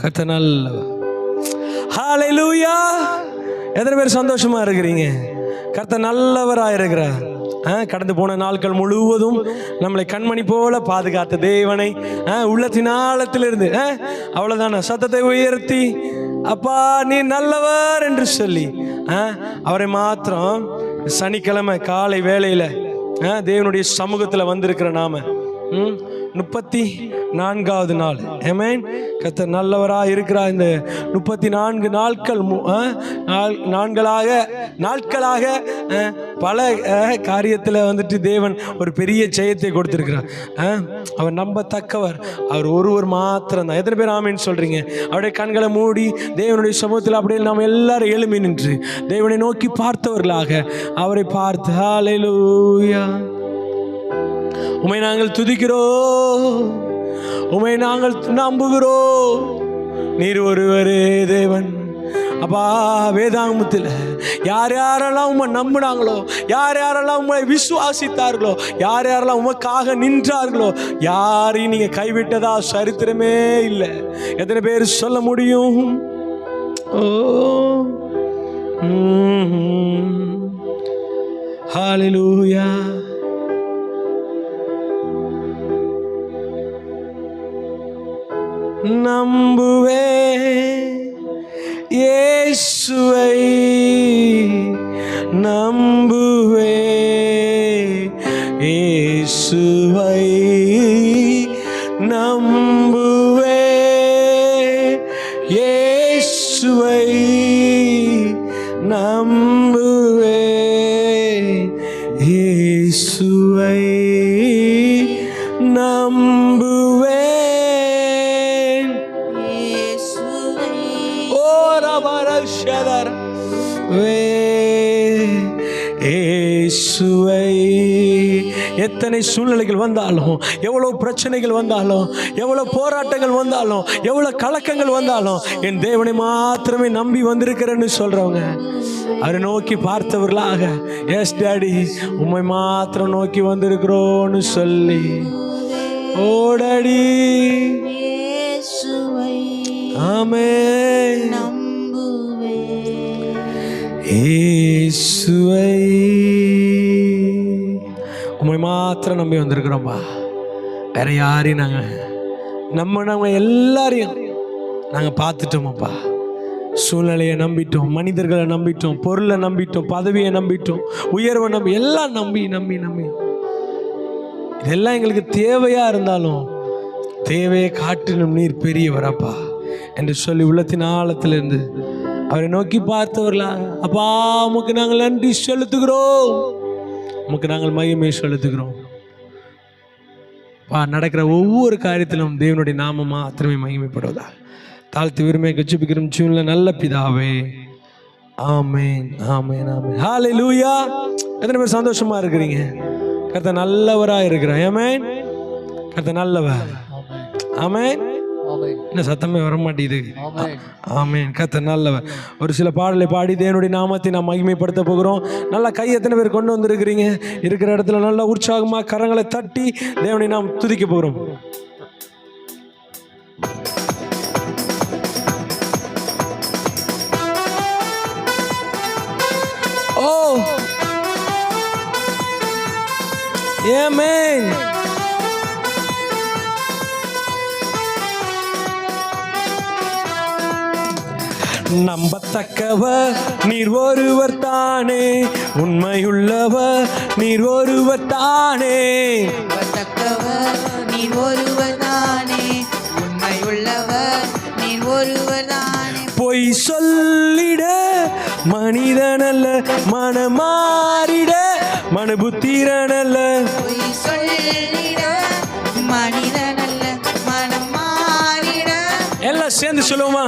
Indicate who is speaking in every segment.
Speaker 1: கர்த்தர் நல்லவர். ஹல்லேலூயா. எத்தனை பேர் சந்தோஷமா இருக்கிறீங்க? கர்த்தர் நல்லவராக இருக்கிறார். கடந்து போன நாட்கள் முழுவதும் நம்மளை கண்மணி போல பாதுகாத்த தேவனை உள்ளத்தின் ஆழத்திலிருந்து அவ்வளவுதான சத்தத்தை உயர்த்தி அப்பா நீ நல்லவர் என்று சொல்லி அவரை மாத்திரம் சனிக்கிழமை காலை வேளையில தேவனுடைய சமூகத்தில் வந்திருக்கிற நாம 34வது நாள். ஆமென். கர்த்தர் நல்லவராக இருக்கிறார். இந்த 34 நாட்களாக பல காரியத்தில் வந்துட்டு தேவன் ஒரு பெரிய ஜெயத்தை கொடுத்திருக்கிறார். அவர் நம்பத்தக்கவர். அவர் ஒருவர் மாத்திரம் தான். எத்தனை பேர் ஆமென் சொல்றீங்க? அவருடைய கண்களை மூடி தேவனுடைய சமூகத்தில் அப்படியே நாம் எல்லாரும் எழும்பி நின்று தேவனை நோக்கி பார்த்தவர்களாக அவரை பார்த்து ஹல்லேலூயா. உம்மை நாங்கள் துதிக்கிறோம், உம்மை நாங்கள் நம்புகிறோம், நீர் ஒருவரே தேவன். அப்பா வேதாகமத்தில் யார் யாரெல்லாம் உம்மை நம்பினாங்களோ, யார் யாரெல்லாம் உம்மை விசுவாசித்தார்களோ, யார் யாரெல்லாம் உமக்காக நின்றார்களோ, யாரையும் நீங்க கைவிட்டதா சரித்திரமே இல்லை. எத்தனை பேர் சொல்ல முடியும்? ஓ ஹல்லேலூயா. நம்புவே இயேசுவை, நம்புவே இயேசுவை, நம்புவே இயேசுவை, நம்புவே இயேசுவை, நம்புவே இயேசுவை. எத்தனை சூழ்நிலைகள் வந்தாலும், எவ்வளவு பிரச்சனைகள் வந்தாலும், எவ்வளவு போராட்டங்கள் வந்தாலும், எவ்வளவு கலக்கங்கள் வந்தாலும் என் தேவனை மாத்திரமே நம்பி வந்திருக்கிறேன்னு சொல்றவங்க அவரை நோக்கி பார்த்தவர்களாக எஸ் டாடி உம்மை மாத்திரம் நோக்கி வந்திருக்கிறோன்னு சொல்லி ஓடடி ஆமென் இயேசுவை. உம்மை மாத்திரம் நம்பி வந்திருக்கிறோம்பா. வேற யாரையும் நாங்கள் நம்ம எல்லாரையும் நாங்கள் பார்த்துட்டோமப்பா. சூழ்நிலையை நம்பிட்டோம், மனிதர்களை நம்பிட்டோம், பொருளை நம்பிட்டோம், பதவியை நம்பிட்டோம், உயர்வை நம்பி எல்லாம் நம்பி நம்பி நம்பி இதெல்லாம் எங்களுக்கு தேவையா இருந்தாலும் தேவையை காட்டினும் நீர் பெரியவரப்பா என்று சொல்லி உள்ளத்தின் ஆழத்திலிருந்து அவரை நோக்கி பார்த்தவர்களா அப்பா உமக்கு நாங்கள் நன்றி செலுத்துகிறோம், உமக்கு நாங்கள் மகிமை செலுத்துகிறோம். நடக்கிற ஒவ்வொரு காரியத்திலும் தேவனுடைய நாமம் மாத்திரமே மகிமைப்படுவதா தாழ்த்தி விரும்பி கச்சிப்பிக்கிறோம் ஜீவன்ல நல்ல பிதாவே. ஆமென் ஆமென் ஆமென். ஹல்லேலூயா. எத்தனை பேர் சந்தோஷமா இருக்கிறீங்க? கர்த்தர் நல்லவரா இருக்கிறார். ஆமென். கர்த்தர் நல்லவர். ஆமென். என்ன சத்தமே வர மாட்டேங்குது? ஆமென். கர்த்தர் நல்லவர். ஒரு சில பாடலை பாடி தேவனுடைய நாமத்தை நாம் மகிமைப்படுத்த போகிறோம். நல்லா கை எத்தனை பேர் கொண்டு வந்திருக்கிறீங்க? இருக்கிற இடத்துல நல்லா உற்சாகமா கரங்களை தட்டி தேவனை நாம் துதிக்க போகிறோம். ஓ ஆமென். நம்பத்தக்கவர் நீர் ஒருவர் தானே, உண்மையுள்ளவர் நீர் ஒருவர் தானே.
Speaker 2: நம்பத்தக்கவர் நீர் ஒருவர் தானே, உண்மையுள்ளவர் நீர் ஒருவர் தானே.
Speaker 1: பொய் சொல்லிட மனிதனல்ல, மனமாறிட மனபுத்திரனல்ல.
Speaker 2: பொய் சொல்லிட மனிதனல்ல, மனம் மாறிட.
Speaker 1: எல்லாம் சேர்ந்து சொல்லுவோமா?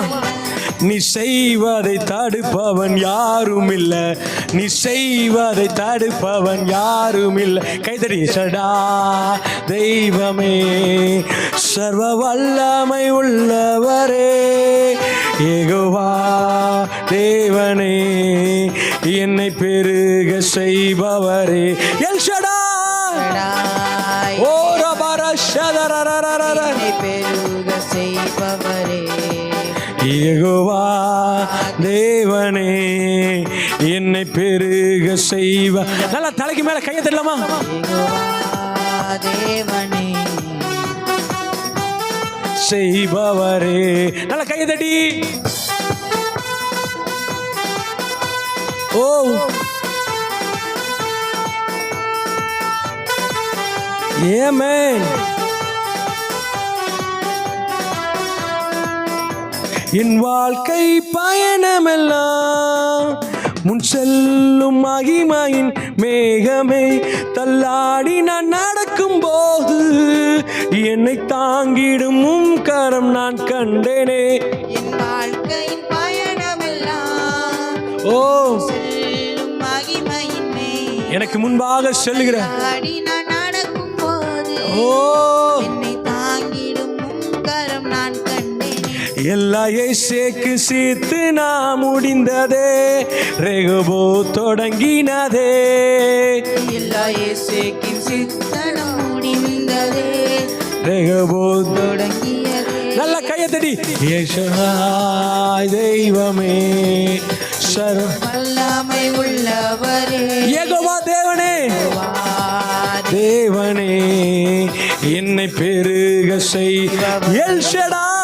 Speaker 1: நீ செய்வதை தடுப்பவன் யாரும் இல்ல, நீ செய்வதை தடுப்பவன் யாரும் இல்ல. கைதடி சடா தெய்வமே, சர்வ வல்லமை உள்ளவரே, யெகோவா தேவனே, என்னை பெருக செய்பவரே. எல் ஷடாய் ஓ ரபர ஷதரரரரர,
Speaker 2: என்னை பெருக செய்பவரே.
Speaker 1: யெகோவா தேவனே என்னை பெருக செய்வ. நல்லா தலைக்கு மேல கையை தட்டலாமா?
Speaker 2: தேவனே
Speaker 1: செய்பவரே. நல்லா கையை தட்டி. ஓ ஆமென். என் வாழ்க்கை பயணமெல்லாம் முன் செல்லும் மகிமையின் மேகமே, தள்ளாடி நான் நடக்கும் போது என்னை தாங்கிடும் உம் கரம் நான் கண்டேனே.
Speaker 2: என் வாழ்க்கையின் பயணமெல்லாம்
Speaker 1: ஓ
Speaker 2: செல்லும் மகிமையின் மேல்
Speaker 1: எனக்கு முன்பாக செல்லுகிற
Speaker 2: ஆடி நான் நடக்கும் போது
Speaker 1: ஓ
Speaker 2: என்னை தாங்கிடும் உம் கரம் நான் கண்டேனே.
Speaker 1: எல்லா இயேசுக்கு சேர்த்து நான் முடிந்ததே, ரெகோபோ தொடங்கினதே.
Speaker 2: எல்லா இயேசுவின் சித்தம் முடிந்ததே,
Speaker 1: ரெகோபோ
Speaker 2: தொடங்கியதே.
Speaker 1: நல்ல கையத்தடி. ஏஷாய் தெய்வமே சர்வ
Speaker 2: வல்லமை உள்ளவரே,
Speaker 1: யெகோவா தேவனே தேவனே என்னை பெருக செய். எல் ஷடாய்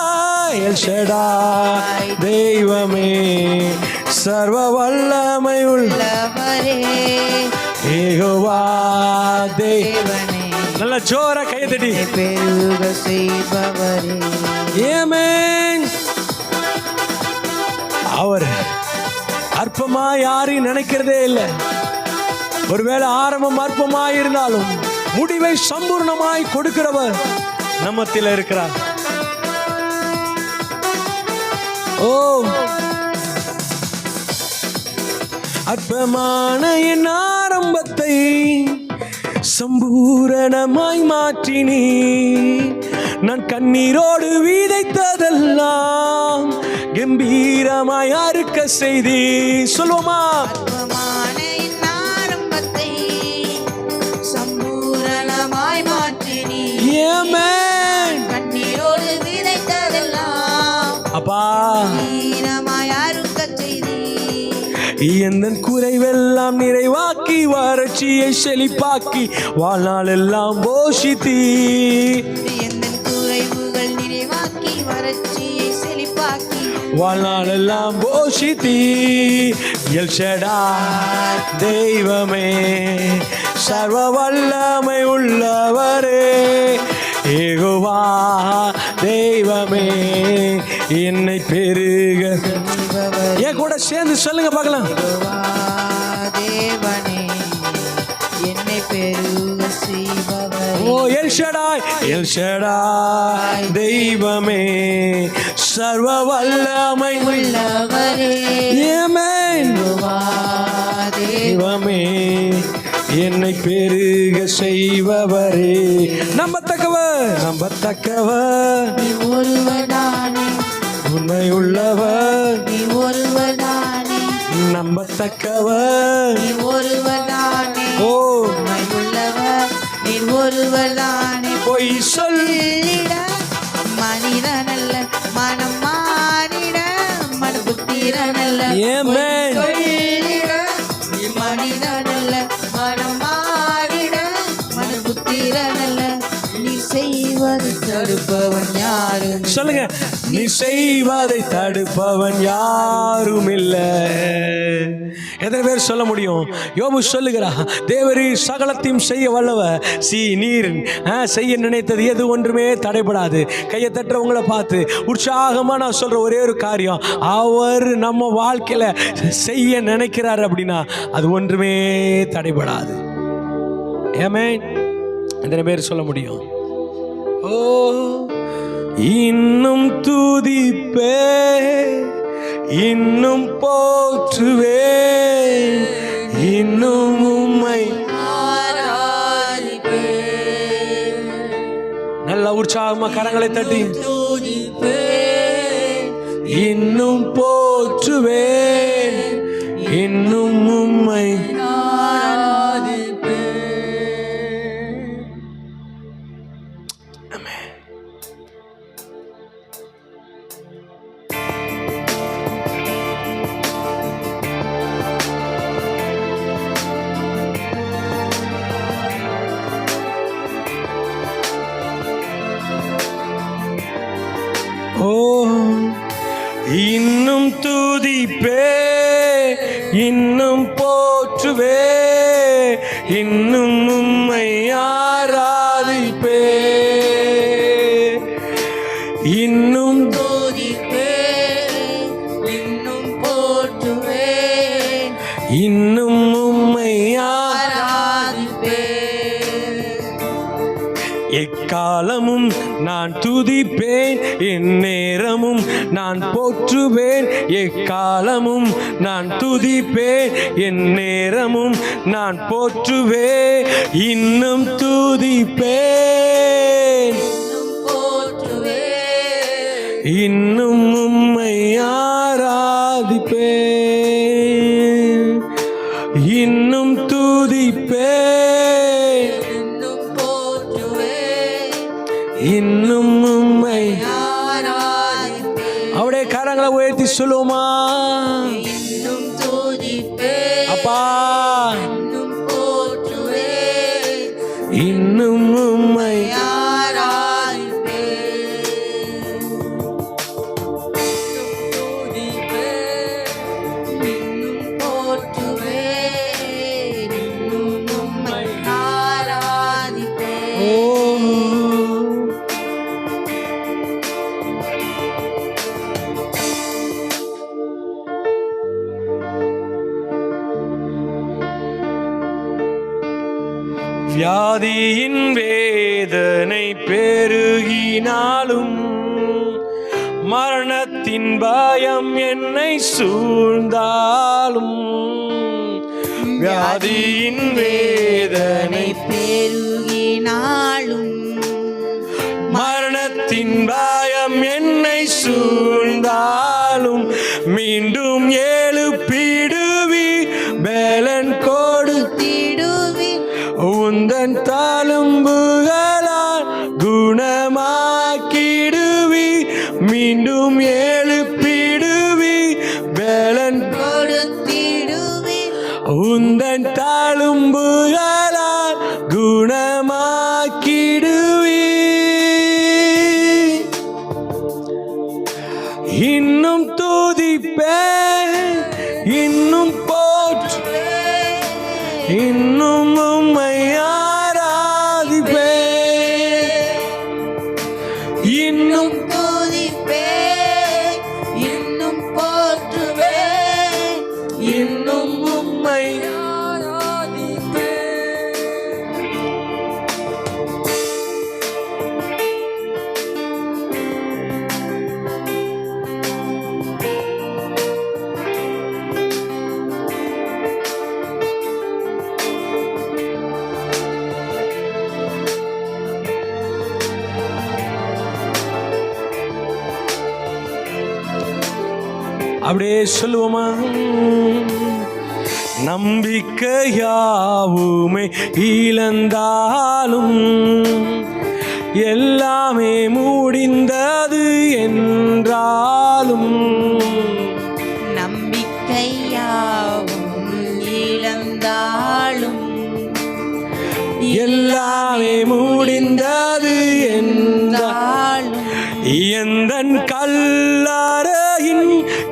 Speaker 1: எல் ஷடாய் தெய்வமே சர்வ வல்லமை
Speaker 2: உள்ளவரே
Speaker 1: யெகோவா
Speaker 2: தேவனே
Speaker 1: நல்ல ஜோரா கையத்தடி.
Speaker 2: பெருக செய்பவரே.
Speaker 1: ஆமென். அவர் அற்பமா யாரையும் நினைக்கிறதே இல்லை. ஒருவேளை ஆரம்பம் அற்பமாய் இருந்தாலும் முடிவை சம்பூர்ணமாய் கொடுக்கிறவர் நம்மத்தில் இருக்கிறார். ஓ அற்பமான என் ஆரம்பத்தை சம்பூரணமாய் மாற்றினீ. நான் கண்ணீரோடு விதைத்ததெல்லாம் கம்பீரமாய் அறுக்க செய்தி. சொல்லுவோமா?
Speaker 2: அற்பமான என் ஆரம்பத்தை சம்பூரணமாய் மாற்றினீ.
Speaker 1: ஆமென்.
Speaker 2: கண்ணீரோடு விதைத்ததெல்லாம்
Speaker 1: அப்பா
Speaker 2: வீரமாய் அறுக்கச் செய்தீ.
Speaker 1: எந்தன் குறைவெல்லாம் நிறைவாக்கி வறட்சியை செழிப்பாக்கி வாழ்நாள் எல்லாம் போஷித்தீ.
Speaker 2: எந்தன் குறைவுகள் நிறைவாக்கி வறட்சியை செழிப்பாக்கி
Speaker 1: வாழ்நாள் எல்லாம் போஷித்தீ. எல் ஷடாய் தெய்வமே சர்வ வல்லமை உள்ளவரே யெகோவா தெய்வமே என்னை பெருக. என் கூட சேர்ந்து சொல்லுங்க பார்க்கலாம்.
Speaker 2: யெகோவா தேவனே என்னை பெருக செய்பவரே.
Speaker 1: ஓ எல் ஷடாய் எல் ஷடாய் தெய்வமே சர்வ வல்லமை
Speaker 2: உள்ளவரே
Speaker 1: ஆமென்.
Speaker 2: யெகோவா
Speaker 1: தெய்வமே என்னை பெருக செய்பவரே. நம்பத்தக்கவர் நம்பத்தக்கவர்
Speaker 2: நீ ஒருவனானே,
Speaker 1: உண்மை உள்ளவர்
Speaker 2: நீ ஒருவனானே,
Speaker 1: நம்பத்தக்கவர்.
Speaker 2: நீ ஒருவனானே,
Speaker 1: ஓ
Speaker 2: உண்மை உள்ளவர் நீ ஒருவனானே.
Speaker 1: பொய் சொல்
Speaker 2: சொல்லிட மனிதனல்ல, மனம் மாறிட மனபுத்திரனல்ல.
Speaker 1: Amen.
Speaker 2: சொல்லிட நீ மனிதனல்ல, மனம் மாறிட மனபுத்திரனல்ல. நீ செய்வது தடுப்பவன் யாரும்
Speaker 1: சொல்லுங்க. நீ செய்வதை தடுப்பவன் யாரும் இல்லை. எத்தனை பேர் சொல்ல முடியும்? யோபு சொல்லுகிறா, தேவரீர் சகலத்தையும் செய்ய வல்லவர். நீர் செய்ய நினைத்தது எது ஒன்றுமே தடைபடாது. கையை தட்டுறவங்களை பார்த்து உற்சாகமா நான் சொல்ற ஒரே ஒரு காரியம், அவர் நம்ம வாழ்க்கையில செய்ய நினைக்கிறார் அப்படின்னா அது ஒன்றுமே தடைபடாது. ஆமென். எத்தனை பேர் சொல்ல முடியும்? ஓ இன்னும் துதிப்பே, இன்னும் போற்றுவே, இன்னும் உம்மை
Speaker 2: ஆராதிப்பேன்.
Speaker 1: நல்ல உற்சாகமா கரங்களை தட்டி
Speaker 2: துதிப்பேன்.
Speaker 1: இன்னும் போற்றுவே, இன்னும் உம்மை
Speaker 2: ஆராதிப்பேன்.
Speaker 1: ஓ இன்னும் துதிப்பே, இன்னும் போற்றுவே, இன்னும் உம்மை ஆராதிப்பே, இன்னும்
Speaker 2: துதிப்பே, இன்னும் போற்றுவே,
Speaker 1: இன்னும் உம்மை
Speaker 2: ஆராதிப்பே.
Speaker 1: எக்காலமும் நான் துதிப்பேன், எந்நேரமும் நான் போற்றுவேன். எக்காலமும் நான் துதிப்பேன், எந்நேரமும் நான் போற்றுவேன். இன்னும் துதிப்பேன், இன்னும் உம்மை ஆராதிப்பேன். இன்னும் துதிப்பேன், இன்னும் உம்மை அவருடைய கரங்களை உயர்த்தி சொல்லுவோமா?
Speaker 2: இன்னும் துதிப்பே,
Speaker 1: அப்பா
Speaker 2: இன்னும் போற்றுவே,
Speaker 1: இன்னும் உம்மை
Speaker 2: ஆராதிப்பே. துதிப்பே, இன்னும் போற்றுவே, இன்னும் உம்மை ஆராதிப்பே.
Speaker 1: ஓ வியாதியின் வேதனை பெருகினாலும், மரணத்தின் பயம் என்னை சூழ்ந்தாலும், வியாதியின் வேதனை
Speaker 2: பெருகினாலும்,
Speaker 1: மரணத்தின் பயம் என்னை சூழ்ந்தாலும், மீண்டும் எழுப்பிடுவி பேலன்
Speaker 2: திடுவி
Speaker 1: உந்தன் தழும்புகளால் குணமாக்கிடுவி, மீண்டும் எழுப்பிடுவி பேலன்
Speaker 2: கொடுத்திடுவி,
Speaker 1: உந்தன் தழும்புகளால் குணமாக்கிடுவி. இன்னும் துதிப்பேன், இன்னும் போற்று, இன்னும் உம்மை ஆராதிப்பேன். இன்னும்
Speaker 2: துதிப்பே, இன்னும் போற்றுவே,
Speaker 1: இன்னும் உம்மை
Speaker 2: ஆராதிப்பே.
Speaker 1: அப்படியே சொல்லுவோமா? நம்பிக்கையாவுமே இழந்தாலும், எல்லாமே முடிந்தது என்றாலும்,
Speaker 2: நம்பிக்கையாவும் இழந்தாலும்,
Speaker 1: எல்லாமே முடிந்தது என்றாலும், எந்தன் கல்லறையின்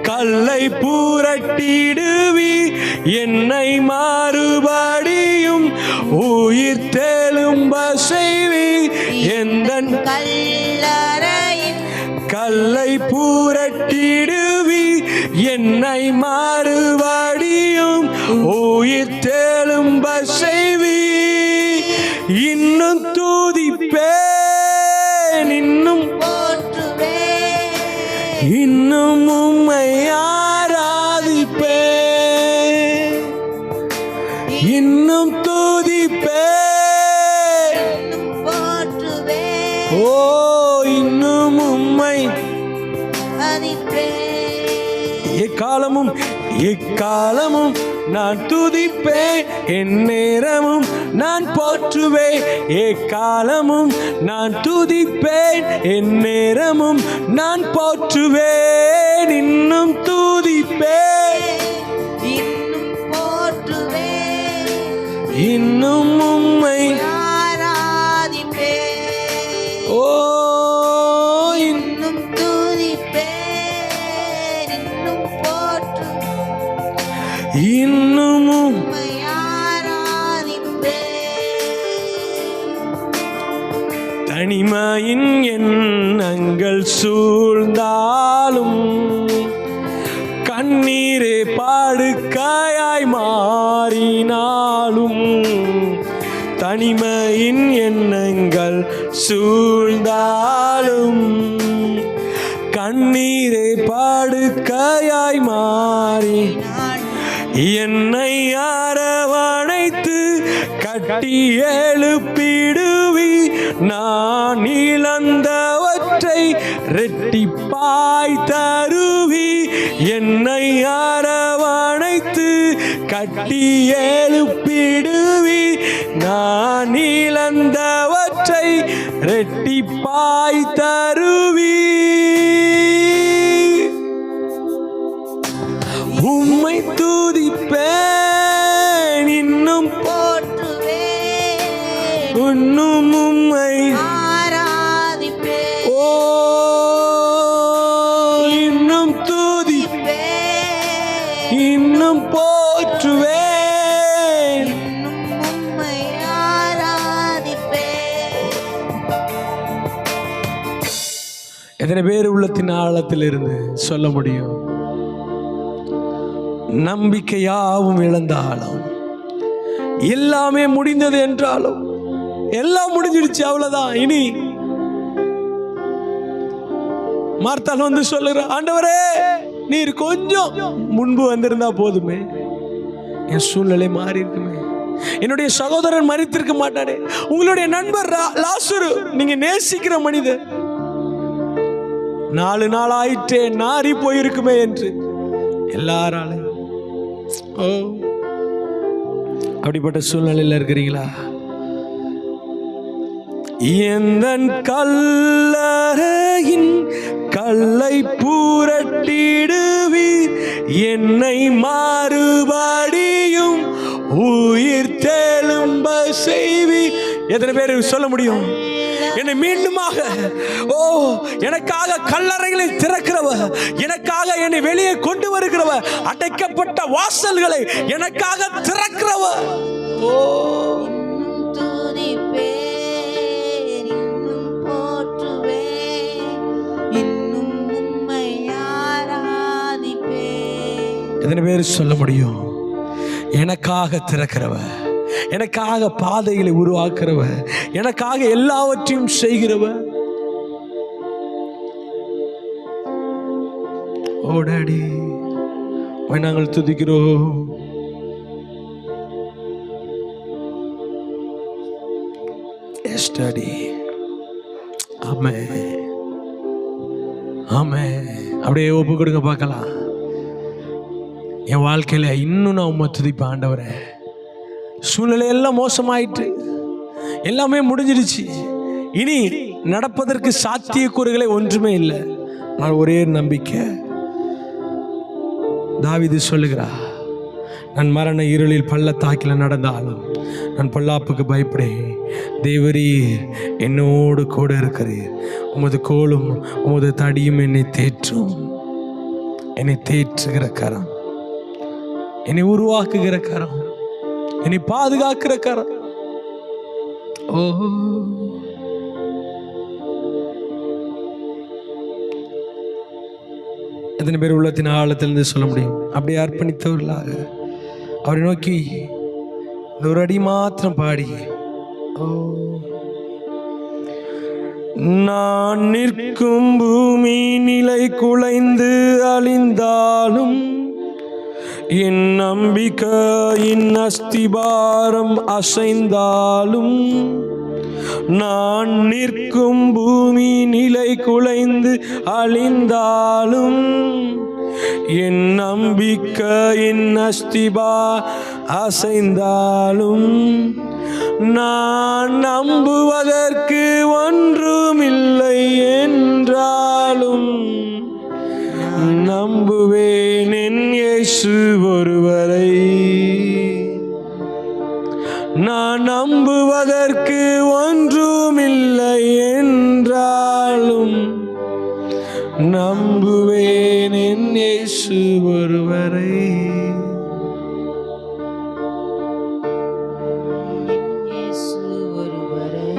Speaker 1: கல்லை புரட்டிடுவி, என்னை மறுபடியும் உயிர் தெழும்ப செய்வி. எந்தன்
Speaker 2: கல்லறையின்
Speaker 1: கல்லை புரட்டிடுவி, என்னை மறுபடியும் உயிர் தெழும்ப செய்வி. இன்னும் துதிப்பேன், இன்னும்
Speaker 2: போற்றுவே,
Speaker 1: இன்னும் உம்மை ஆராதிப்பேன். இன்னும் துதிப்பேன்,
Speaker 2: இன்னும் போற்றுவே,
Speaker 1: ஓ இன்னும் உம்மை
Speaker 2: ஆராதிப்பே.
Speaker 1: எக்காலமும் எக்காலமும் நான் துதிப்பேன், எந்நேரமும் நான் போற்றுவேன். எக்காலமும் நான் துதிப்பேன், எந்நேரமும் நான் போற்றுவேன். இன்னும் துதிப்பேன்,
Speaker 2: இன்னும் போற்றுவே,
Speaker 1: இன்னும் உம்மை
Speaker 2: ஆராதிப்பே.
Speaker 1: ஓ
Speaker 2: இன்னும் துதி
Speaker 1: தனிமையின் எண்ணங்கள் சூழ்ந்தாலும் கண்ணீரே படுக்கையாய் மாறினாலும் தனிமையின் எண்ணங்கள் சூழ்ந்தாலும் கண்ணீரே படுக்கையாய் மாறி என்னை அரவணைத்து கட்டி எழுப்பிடுவி நான் இழந்தவற்றை ரெட்டிப்பாய் தருவி என்னை அரவணைத்து கட்டி எழுப்பிடுவி நான் இழந்தவற்றை ரெட்டிப்பாய் தருவி உம்மை துதிப்பேன் இன்னும்
Speaker 2: போற்றுவேன்
Speaker 1: இன்னும் உம்மை
Speaker 2: ஆராதிப்பேன்
Speaker 1: ஓ இன்னும் துதிப்பேன் இன்னும் போற்றுவேன்
Speaker 2: இன்னும் உம்மை ஆராதிப்பேன்.
Speaker 1: எத்தனை பேர் உள்ளத்தின் ஆழத்தில் இருந்து சொல்ல முடியும்? நம்பிக்கையாவும் இழந்தாலும் எல்லாமே முடிந்தது என்றாலும் எல்லாம் முடிஞ்சிடுச்சு அவ்வளவுதான். இனி மார்த்தாள் வந்து சொல்லுற, ஆண்டவரே நீர் கொஞ்சம் முன்பு வந்திருந்தா போதுமே, என் சூழ்நிலை மாறி இருக்குமே, என்னுடைய சகோதரன் மரித்திருக்க மாட்டாரே, உங்களுடைய நண்பர் லாசரு நீங்க நேசிக்கிற மனிதர் 4 நாள் ஆயிற்றே நாரி போயிருக்குமே என்று எல்லாராலும். ஓ அப்படிப்பட்ட சூழ்நிலையில் இருக்கிறீங்களா? எந்தன் கல்லறையின் கல்லை புரட்டிடுவீர், என்னை மறுபடியும் உயிர் தெழும்ப செய்வீர். எத்தனை பேர் சொல்ல முடியும்? என்னை மீண்டுமாக, ஓ எனக்காக கல்லறைகளை திறக்கிறவர், எனக்காக என்னை வெளியே கொண்டு வருகிறவர், அடைக்கப்பட்ட வாசல்களை எனக்காக திறக்கிறவர். ஓ
Speaker 2: துதிப்பேன் இன்னும் போற்றுவேன் இன்னும் உம்மை ஆராதிப்பேன்.
Speaker 1: எத்தனை பேர் சொல்ல முடியும்? எனக்காக திறக்கிறவர், எனக்காக பாதைகளை உருவாக்குறவர், எனக்காக எல்லாவற்றையும் செய்கிறவர். ஓ டாடி, நாங்கள் துதிக்கிறோம். Yes daddy. Amen amen. அப்படியே ஒப்பு கொடுங்க பார்க்கலாம். என் வாழ்க்கையில இன்னும் நான் உம்மை துதிப்பேன் ஆண்டவரே. சூழ்நிலை எல்லாம் மோசமாயிட்டு, எல்லாமே முடிஞ்சிடுச்சு, இனி நடப்பதற்கு சாத்தியக்கூறுகளே ஒன்றுமே இல்லை. நான் ஒரே நம்பிக்கை. தாவீது சொல்லுகிறா, நான் மரண இருளில் பள்ளத்தாக்கில் நடந்தாலும் நான் பொல்லாப்புக்கு பயப்படேன், தேவரீர் என்னோடு கூட இருக்கிறீர், உமது கோலும் உமது தடியும் என்னை தேற்றும். என்னை தேற்றுகிற கரம், என்னை உருவாக்குகிற கரம், என்னை பாதுகாக்கிற கரம். ஓ எத்தனை பேர் உள்ளத்தின் ஆழத்திலிருந்து சொல்ல முடியும்? அப்படியே அர்ப்பணித்தவர்களாக அவரை நோக்கி இந்த ஒரு அடி மாத்திரம் பாடி, ஓ நான் நிற்கும் பூமி நிலை குலைந்து அழிந்தாலும், என் நம்பிக்கையின் அஸ்திபாரம் அசைந்தாலும், நான் நிற்கும் பூமி நிலை குலைந்து அழிந்தாலும், என் நம்பிக்கையின் அஸ்திபா அசைந்தாலும், நான் நம்புவதற்கு ஒன்றுமில்லை என்றாலும், நம்புவேன் என் இயேசு ஒருவரை. நான் நம்புவதற்கு ஒன்றுமில்லை என்றாலும், நம்புவேன் என் இயேசு ஒருவரை.
Speaker 2: இயேசு ஒருவரை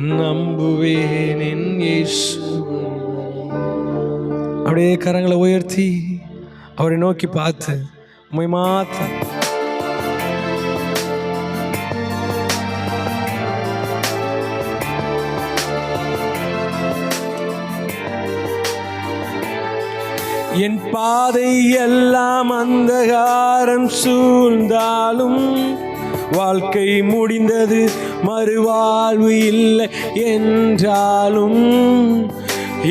Speaker 1: நம்புவேன் என் இயேசு. அப்படியே கரங்களை உயர்த்தி அவரை நோக்கி பார்த்து உம்மை மாத்திரம் என் பாதை எல்லாம் அந்தகாரம் சூழ்ந்தாலும் வாழ்க்கை முடிந்தது மறுவாழ்வு இல்லை என்றாலும்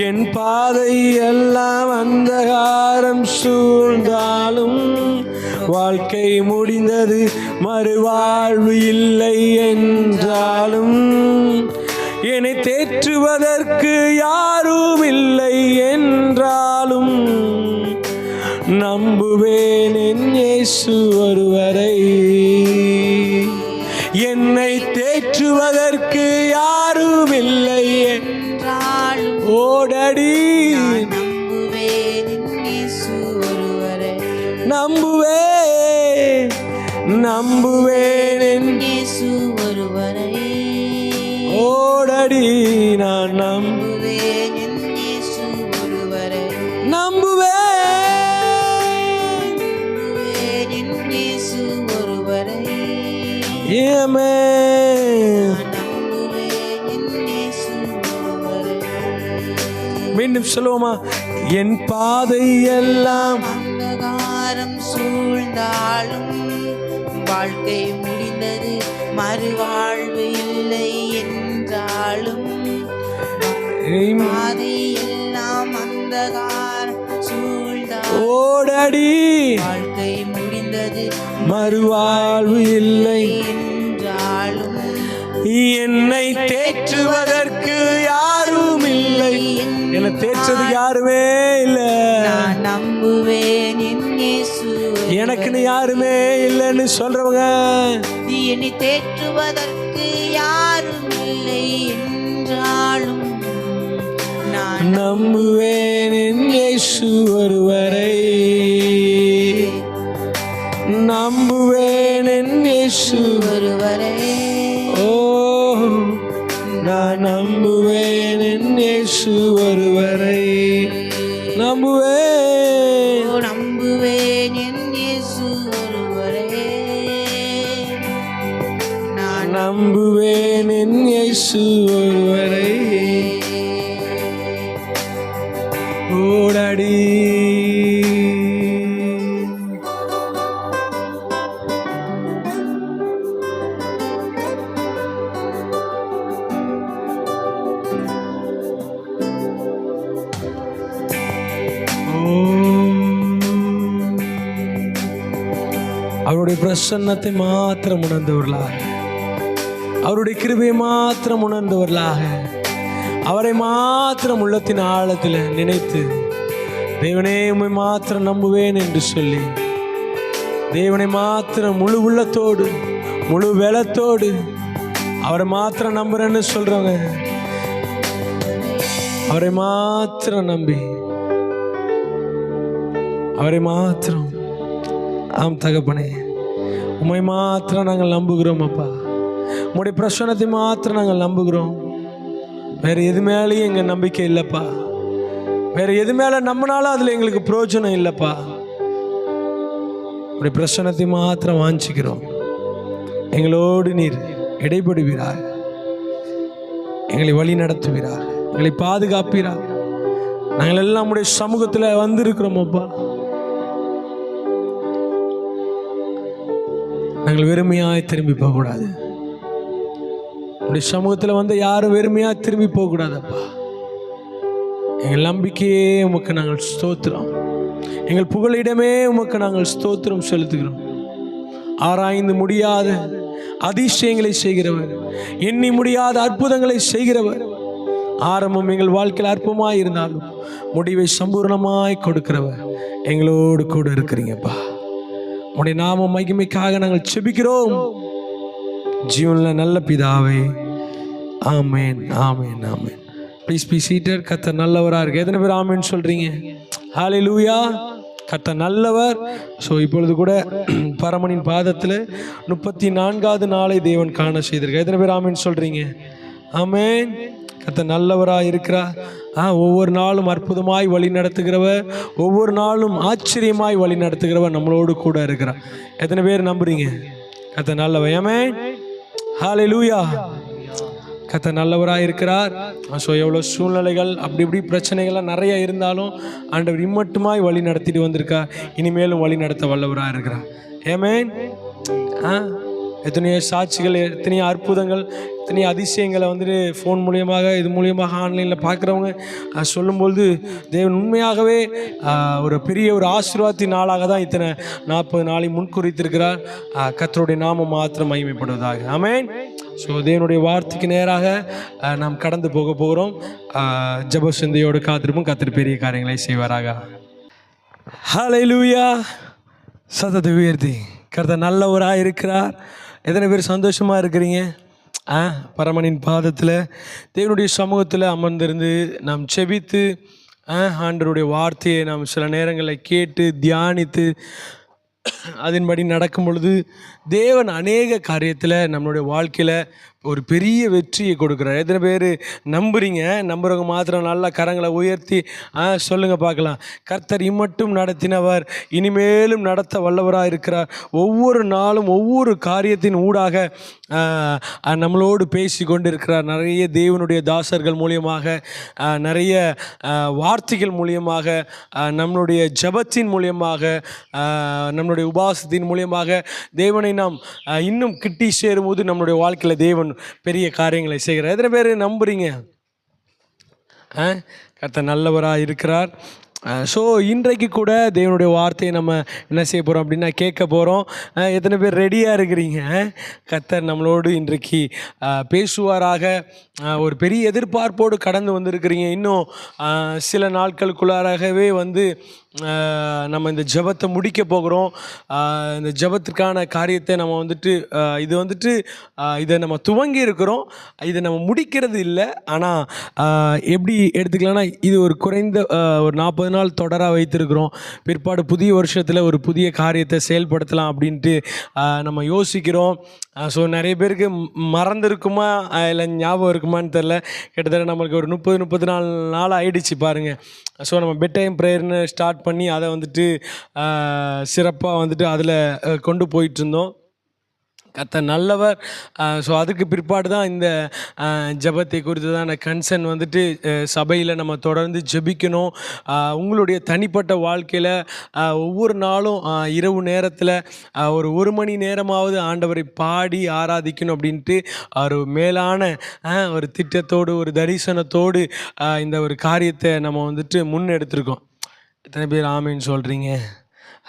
Speaker 1: என் பாதை எல்லாம் அந்தகாரம் சூழ்ந்தாலும் வாழ்க்கை முடிந்தது மறுவாழ்வு இல்லை என்றாலும் என்னை தேற்றுவதற்கு யாரும் இல்லை என்றாலும் நம்புவேன் என் இயேசு ஒருவரை. என்னை தேற்றுவதற்கு யாரும் இல்லை என்றாலும் ஓடடி
Speaker 2: நம்புவேன் என் இயேசு ஒருவரை.
Speaker 1: நம்புவேன் என்
Speaker 2: இயேசு ஒருவரை.
Speaker 1: ஓடடி நான்
Speaker 2: நம்புவேன் என் இயேசு ஒருவரை.
Speaker 1: நம்புவேன்
Speaker 2: என் இயேசு ஒருவரை.
Speaker 1: ஆமென்.
Speaker 2: நம்புவேன் என் இயேசு ஒருவரை.
Speaker 1: மீண்டும் சொல்லுவோமா? என் பாதை எல்லாம்
Speaker 2: அந்தகாரம் சூழ்ந்தாலும் வாழ்க்கை முடிந்தது மறுவாழ்வு இல்லை என்றாலும் பாதை எல்லாம் அந்தகாரம் சூழ்ந்தாலும்
Speaker 1: ஓடடி
Speaker 2: வாழ்க்கை முடிந்தது
Speaker 1: மறுவாழ்வு இல்லை
Speaker 2: என்றாலும்
Speaker 1: என்னை தேற்றுவதற்கு யாரும் இல்லை. என்னை தேற்றதுக்கு யாருமே இல்லை.
Speaker 2: நான் நம்புவேன் என் இயேசு.
Speaker 1: எனக்குன்னு யாருமே இல்லைன்னு சொல்றவங்க
Speaker 2: என்னை தேற்றுவதற்கு யாரும் இல்லை என்றாலும் நான்
Speaker 1: நம்புவேன் என் இயேசு ஒருவரை. நம்புவேன் என் இயேசு
Speaker 2: ஒருவரை.
Speaker 1: ஓ நான் நம்புவேன் என் இயேசு ஒருவரை. நம்புவேன்
Speaker 2: நம்புவேன் என் இயேசு ஒருவரை. நான்
Speaker 1: நம்புவேன் என் இயேசு ஒருவரை. ஓடடி அவருடைய பிரசன்னத்தை மாத்திரம் உணர்ந்தவர்களாக, அவருடைய கிருபையை மாத்திரம் உணர்ந்தவர்களாக, அவரை மாத்திரம் உள்ளத்தின் ஆழத்தில் நினைத்து தேவனே உம்மை மாத்திரம் நம்புவேன் என்று சொல்லி தேவனை மாத்திரம் முழு உள்ளத்தோடு முழு வெலத்தோடு அவரை மாத்திரம் நம்புறேன்னு சொல்றவங்க அவரை மாத்திரம் நம்பி அவரை மாத்திரம் ஆம் தகப்பனே உம்மை மாத்திரம் நாங்கள் நம்புகிறோம் அப்பா. உம்முடைய பிரசன்னத்தை மாத்திரம் நாங்கள் நம்புகிறோம். வேற எது மேலேயும் எங்கள் நம்பிக்கை இல்லைப்பா. வேற எது மேலே நம்பினாலும் அதில் எங்களுக்கு பிரயோஜனம் இல்லைப்பா. உடைய பிரசன்னத்தை மாத்திரம் வாஞ்சிக்கிறோம். எங்களோடு நீர் இடைப்படுவீராக, எங்களை வழி நடத்துவீராக, எங்களை பாதுகாப்பீராக. நாங்கள் எல்லாம் உடைய சமூகத்தில் வந்திருக்கிறோம் அப்பா. நாங்கள் வெறுமையாய் திரும்பி போகக்கூடாது. உடைய சமூகத்தில் வந்து யாரும் வெறுமையாக திரும்பி போகக்கூடாதப்பா. எங்கள் நம்பிக்கையே உமக்கு நாங்கள் ஸ்தோத்திரம். எங்கள் புகழிடமே உமக்கு நாங்கள் ஸ்தோத்திரம் செலுத்துகிறோம். ஆராய்ந்து முடியாத அதிசயங்களை செய்கிறவர், எண்ணி முடியாத அற்புதங்களை செய்கிறவர், ஆரம்பம் எங்கள் வாழ்க்கையில் அற்பமாய் இருந்தாலும் முடிவை சம்பூர்ணமாய் கொடுக்கிறவர் எங்களோடு கூட இருக்கிறீங்கப்பா. உடைய நாம மகிமைக்காக நாங்கள் செபிக்கிறோம் ஜீவனில் நல்ல பிதாவே. Amen amen amen. Please be seated. கர்த்தர் நல்லவராக இருக்கு. எத்தனை பேர் ஆமேன்னு சொல்றீங்க? ஹல்லேலூயா. கர்த்தர் நல்லவர். ஸோ இப்பொழுது கூட பரமனின் பாதத்தில் 34வது நாளை தேவன் காண செய்திருக்க. எத்தனை பேர் ஆமேன்னு சொல்றீங்க? ஆமென். கர்த்தர் நல்லவராக இருக்கிறார். ஒவ்வொரு நாளும் அற்புதமாய் வழி நடத்துகிறவர், ஒவ்வொரு நாளும் ஆச்சரியமாய் வழி நடத்துகிறவர் நம்மளோடு கூட இருக்கிறார். எத்தனை பேர் நம்புறீங்க கர்த்தர் நல்லவர்? ஆமென். ஹல்லேலூயா. கர்த்தர் நல்லவராக இருக்கிறார். ஸோ எவ்வளோ சூழ்நிலைகள் அப்படி இப்படி பிரச்சனைகள்லாம் நிறைய இருந்தாலும் ஆண்டவர் இம்மட்டுமாய் வழி நடத்திட்டு வந்திருக்கார். இனிமேலும் வழி நடத்த வல்லவராக இருக்கிறார். ஆமென். எத்தனையோ சாட்சிகள், எத்தனையோ அற்புதங்கள், எத்தனையோ அதிசயங்களை வந்துட்டு ஃபோன் மூலியமாக இது மூலியமாக ஆன்லைனில் பார்க்குறவங்க சொல்லும்பொழுது தேவன் உண்மையாகவே ஒரு பெரிய ஒரு ஆசீர்வாதத்தின் நாளாக தான் இத்தனை 40 நாளை முன்குறித்திருக்கிறார். கர்த்தருடைய நாமம் மாத்திரம் மகிமைப்படுவதாக. ஆமென். ஸோ தேவனுடைய வார்த்தைக்கு நேராக நாம் கடந்து போக போகிறோம். ஜெப சிந்தையோடு காத்திருப்போம். கர்த்தர் பெரிய காரியங்களை செய்வாராக. ஹல்லேலூயா. சத்தத்தை உயர்த்தி கர்த்தர் நல்லவராக இருக்கிறார். எத்தனை பேர் சந்தோஷமாக இருக்கிறீங்க? பரமனின் பாதத்தில் தேவனுடைய சமூகத்தில் அமர்ந்திருந்து நாம் செபித்து ஆண்டவருடைய வார்த்தையை நாம் சில நேரங்களில் கேட்டு தியானித்து அதன்படி நடக்கும் பொழுது தேவன் அநேக காரியத்தில் நம்மளுடைய வாழ்க்கையில் ஒரு பெரிய வெற்றியை கொடுக்குறார். எத்தனை பேர் நம்புறீங்க? நம்புறவங்க மாத்திரம் நல்ல கரங்களை உயர்த்தி சொல்லுங்கள் பார்க்கலாம். கர்த்தர் இம்மட்டும் நடத்தினவர், இனிமேலும் நடத்த வல்லவராக இருக்கிறார். ஒவ்வொரு நாளும் ஒவ்வொரு காரியத்தின் ஊடாக நம்மளோடு பேசி கொண்டு இருக்கிறார். நிறைய தேவனுடைய தாசர்கள் மூலியமாக, நிறைய வார்த்தைகள் மூலியமாக, நம்மளுடைய ஜபத்தின் மூலியமாக, நம்மளுடைய உபாசத்தின் மூலியமாக தேவனை நாம் இன்னும் கிட்டி சேரும்போது நம்மளுடைய வாழ்க்கையில் தேவன் பெரிய காரியங்களை செய்கிறார். எத்தனை பேர் நம்புறீங்க? கர்த்தர் நல்லவராக இருக்கிறார். ஸோ இன்றைக்கு கூட தேவனுடைய வார்த்தையை நம்ம என்ன செய்ய போகிறோம் அப்படின்னா கேட்க போகிறோம். எத்தனை பேர் ரெடியாக இருக்கிறீங்க? கர்த்தர் நம்மளோடு இன்றைக்கு பேசுவாராக ஒரு பெரிய எதிர்பார்ப்போடு கடந்து வந்திருக்கிறீங்க. இன்னும் சில நாட்களுக்குள்ளாராகவே நம்ம இந்த ஜெபத்தை முடிக்க போகிறோம். இந்த ஜெபத்திற்கான காரியத்தை நம்ம இதை நம்ம துவங்கி இருக்கிறோம். இதை நம்ம முடிக்கிறது இல்லை. ஆனால் எப்படி எடுத்துக்கலாம்னா, இது ஒரு குறைந்த ஒரு 40 நாள் தொடராக வைத்திருக்கிறோம். பிற்பாடு புதிய வருஷத்தில் ஒரு புதிய காரியத்தை செயல்படுத்தலாம் அப்படின்ட்டு நம்ம யோசிக்கிறோம். ஸோ நிறைய பேருக்கு மறந்துருக்குமா இல்லை ஞாபகம் இருக்குமான்னு தெரில. கிட்டத்தட்ட நம்மளுக்கு ஒரு 30-34 நாள் ஆகிடுச்சு பாருங்கள். ஸோ நம்ம பெட் டைம் ப்ரேயர்னு ஸ்டார்ட் பண்ணி அதை சிறப்பாக அதில் கொண்டு போயிட்டுருந்தோம். கர்த்தர் நல்லவர். ஸோ அதுக்கு பிற்பாடு தான் இந்த ஜெபத்தை குறித்ததான கன்சர்ன் சபையில் நம்ம தொடர்ந்து ஜெபிக்கணும். உங்களுடைய தனிப்பட்ட வாழ்க்கையில் ஒவ்வொரு நாளும் இரவு நேரத்தில் ஒரு மணி நேரமாவது ஆண்டவரை பாடி ஆராதிக்கணும் அப்படின்ட்டு ஒரு மேலான ஒரு திட்டத்தோடு ஒரு தரிசனத்தோடு இந்த ஒரு காரியத்தை நம்ம முன்னெடுத்திருக்கோம். எத்தனை பேர் ஆமேன்னு சொல்கிறீங்க?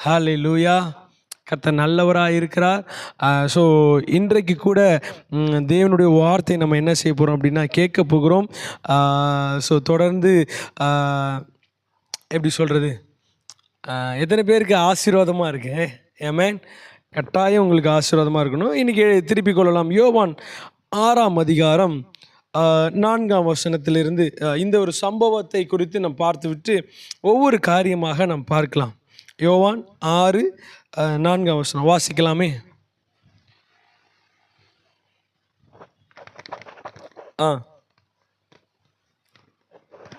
Speaker 1: ஹல்லேலூயா. கர்த்தர் நல்லவராக இருக்கிறார். ஸோ இன்றைக்கு கூட தேவனுடைய வார்த்தை நம்ம என்ன செய்ய போகிறோம் அப்படின்னா கேட்க போகிறோம். ஸோ தொடர்ந்து எப்படி சொல்கிறது, எத்தனை பேருக்கு ஆசீர்வாதமாக இருக்கு? ஆமென். கட்டாயம் உங்களுக்கு ஆசீர்வாதமாக இருக்கணும். இன்றைக்கி திருப்பிக் கொள்ளலாம். யோவான் 6ஆம் அதிகாரம் 4ஆம் வசனத்திலிருந்து இந்த ஒரு சம்பவத்தை குறித்து நாம் பார்த்துவிட்டு ஒவ்வொரு காரியமாக நாம் பார்க்கலாம். யோவான் 6:4 வசனம் வாசிக்கலாமே.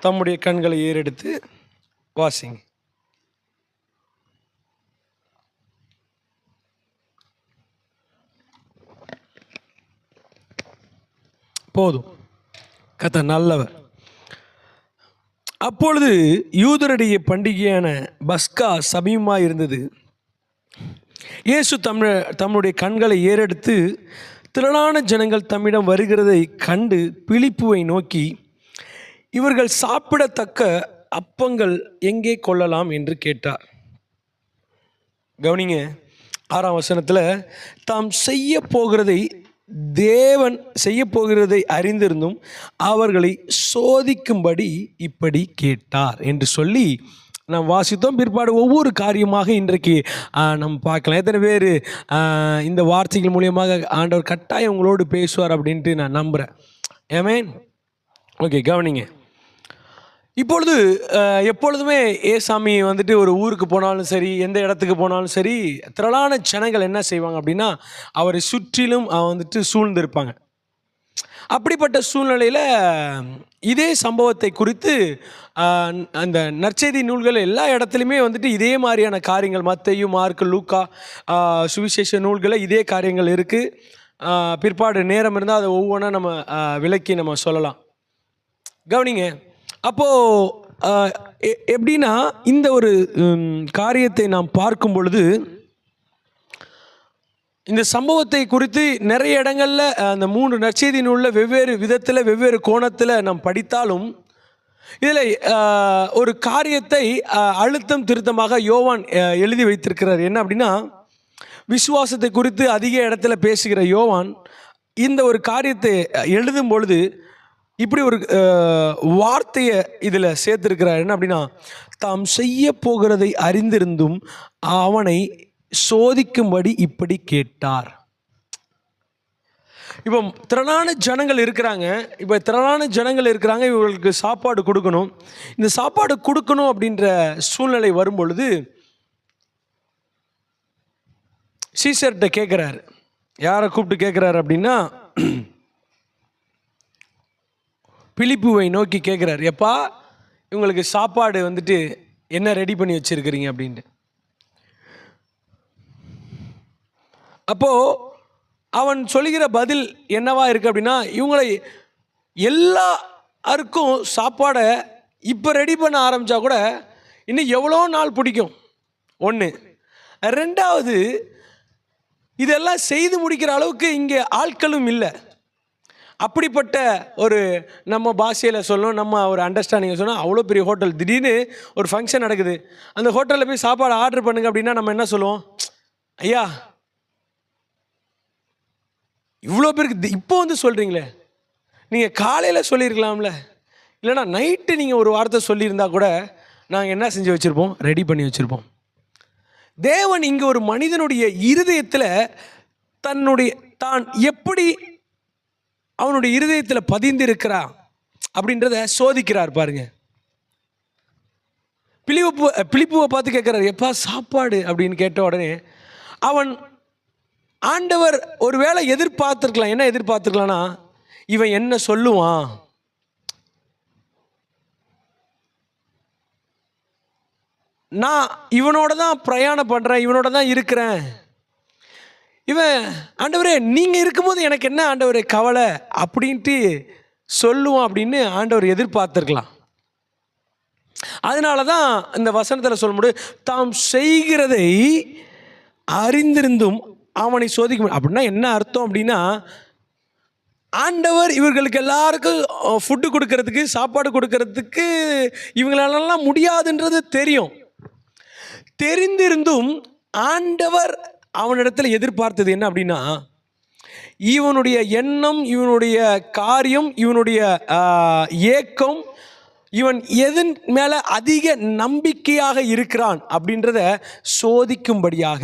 Speaker 1: தம்முடைய கண்களை ஏறெடுத்து வாசிங்க. போதும். கர்த்தர் நல்லவர். அப்பொழுது யூதருடைய பண்டிகையான பஸ்கா சமீபமாக இருந்தது. இயேசு தம்முடைய கண்களை ஏறெடுத்து திரளான ஜனங்கள் தம்மிடம் வருகிறதை கண்டு பிலிப்புவை நோக்கி, இவர்கள் சாப்பிடத்தக்க அப்பங்கள் எங்கே கொள்ளலாம் என்று கேட்டார். கவனிங்க, 6ஆம் வசனத்தில் தாம் தேவன் செய்ய போகிறதை அறிந்திருந்தும் அவர்களை சோதிக்கும்படி இப்படி கேட்டார் என்று சொல்லி நாம் வாசித்தோம். பிற்பாடு ஒவ்வொரு காரியமாக இன்றைக்கு நம்ம பார்க்கலாம். எத்தனை பேர் இந்த வார்த்தைகள் மூலியமாக ஆண்டவர் கட்டாயம் உங்களோடு பேசுவார் அப்படின்ட்டு நான் நம்புகிறேன். ஆமென். ஓகே, கவனிங்க. இப்பொழுது எப்பொழுதுமே ஏசாமி ஒரு ஊருக்கு போனாலும் சரி, எந்த இடத்துக்கு போனாலும் சரி, திரளான ஜனங்கள் என்ன செய்வாங்க அப்படின்னா அவரை சுற்றிலும் சூழ்ந்திருப்பாங்க. அப்படிப்பட்ட சூழ்நிலையில் இதே சம்பவத்தை குறித்து அந்த நற்செய்தி நூல்கள் எல்லா இடத்துலையுமே வந்துட்டு இதே மாதிரியான காரியங்கள், மத்தேயு, மார்க்கு, லூக்கா சுவிசேஷ நூல்களில் இதே காரியங்கள் இருக்குது. பிற்பாடு நேரம் இருந்தால் அதை ஒவ்வொன்றா நம்ம விளக்கி நம்ம சொல்லலாம். கவனிங்க. அப்போது எப்படின்னா இந்த ஒரு காரியத்தை நாம் பார்க்கும் பொழுது இந்த சம்பவத்தை குறித்து நிறைய இடங்களில் அந்த 3 நற்செய்தி நூலில் வெவ்வேறு விதத்தில் வெவ்வேறு கோணத்தில் நாம் படித்தாலும் இதில் ஒரு காரியத்தை அழுத்தம் திருத்தமாக யோவான் எழுதி வைத்திருக்கிறார். என்ன அப்படின்னா, விசுவாசத்தை குறித்து அதிக இடத்துல பேசுகிற யோவான் இந்த ஒரு காரியத்தை எழுதும் பொழுது இப்படி ஒரு வார்த்தையை இதில் சேர்த்திருக்கிறார். என்ன அப்படின்னா, தாம் செய்ய போகிறதை அறிந்திருந்தும் அவனை சோதிக்கும்படி இப்படி கேட்டார். இப்போ திரளான ஜனங்கள் இருக்கிறாங்க. இவர்களுக்கு சாப்பாடு கொடுக்கணும். இந்த சாப்பாடு கொடுக்கணும் அப்படின்ற சூழ்நிலை வரும் பொழுது சீசர்கிட்ட கேட்குறாரு. யாரை கூப்பிட்டு கேட்குறாரு அப்படின்னா, பிலிப்புவை நோக்கி கேட்குறாரு, எப்பா இவங்களுக்கு சாப்பாடு வந்துட்டு என்ன ரெடி பண்ணி வச்சுருக்கிறீங்க அப்படின்ட்டு. அப்போது அவன் சொல்லுகிற பதில் என்னவா இருக்குது அப்படின்னா, இவங்களை எல்லாருக்கும் சாப்பாடை இப்போ ரெடி பண்ண ஆரம்பித்தா கூட இன்னும் எவ்வளோ நாள் பிடிக்கும். ஒன்று. ரெண்டாவது, இதெல்லாம் செய்து முடிக்கிற அளவுக்கு இங்கே ஆட்களும் இல்லை. அப்படிப்பட்ட ஒரு நம்ம பாஷையில் சொல்லணும், நம்ம ஒரு அண்டர்ஸ்டாண்டிங்கை சொன்னால், அவ்வளோ பெரிய ஹோட்டல், திடீர்னு ஒரு ஃபங்க்ஷன் நடக்குது, அந்த ஹோட்டலில் போய் சாப்பாடு ஆர்டர் பண்ணுங்க அப்படின்னா நம்ம என்ன சொல்லுவோம்? ஐயா இவ்வளோ பேருக்கு இப்போ வந்து சொல்கிறீங்களே, நீங்கள் காலையில் சொல்லியிருக்கலாம்ல, இல்லைனா நைட்டு நீங்கள் ஒரு வார்த்தை சொல்லியிருந்தா கூட நாங்கள் என்ன செஞ்சு வச்சுருப்போம்? ரெடி பண்ணி வச்சுருப்போம். தேவன் இங்கே ஒரு மனிதனுடைய இருதயத்தில் தான் எப்படி அவனுடைய இருதயத்தில் பதிந்திருக்கிறான் அப்படின்றத சோதிக்கிறார் பாருங்க. பிலிப்புவை பார்த்து கேட்குறாரு, எப்பா சாப்பாடு அப்படின்னு கேட்ட உடனே அவன் ஆண்டவர் ஒரு வேளை எதிர்பார்த்துருக்கலாம். என்ன எதிர்பார்த்துருக்கலாம்னா, இவன் என்ன சொல்லுவான், நான் இவனோட தான் பிரயாணம் பண்ணுறேன், இவனோட தான் இருக்கிறேன், இவன் ஆண்டவரே நீங்கள் இருக்கும்போது எனக்கு என்ன ஆண்டவரே கவலை அப்படின்ட்டு சொல்லுவான் அப்படின்னு ஆண்டவர் எதிர்பார்த்துருக்கலாம். அதனால தான் இந்த வசனத்தில் சொல்ல முடியும், தாம் செய்கிறதை அறிந்திருந்தும் அவனை சோதிக்க. அப்படின்னா என்ன அர்த்தம் அப்படின்னா, ஆண்டவர் இவர்களுக்கு எல்லாருக்கும் ஃபுட்டு கொடுக்கறதுக்கு, சாப்பாடு கொடுக்கறதுக்கு இவங்களெல்லாம் முடியாதுன்றது தெரிந்திருந்தும் ஆண்டவர் அவனிடத்தில் எதிர்பார்த்தது என்ன அப்படின்னா, இவனுடைய எண்ணம், இவனுடைய காரியம், இவனுடைய ஏக்கம், இவன் எதன் மேலே அதிக நம்பிக்கையாக இருக்கிறான் அப்படின்றத சோதிக்கும்படியாக.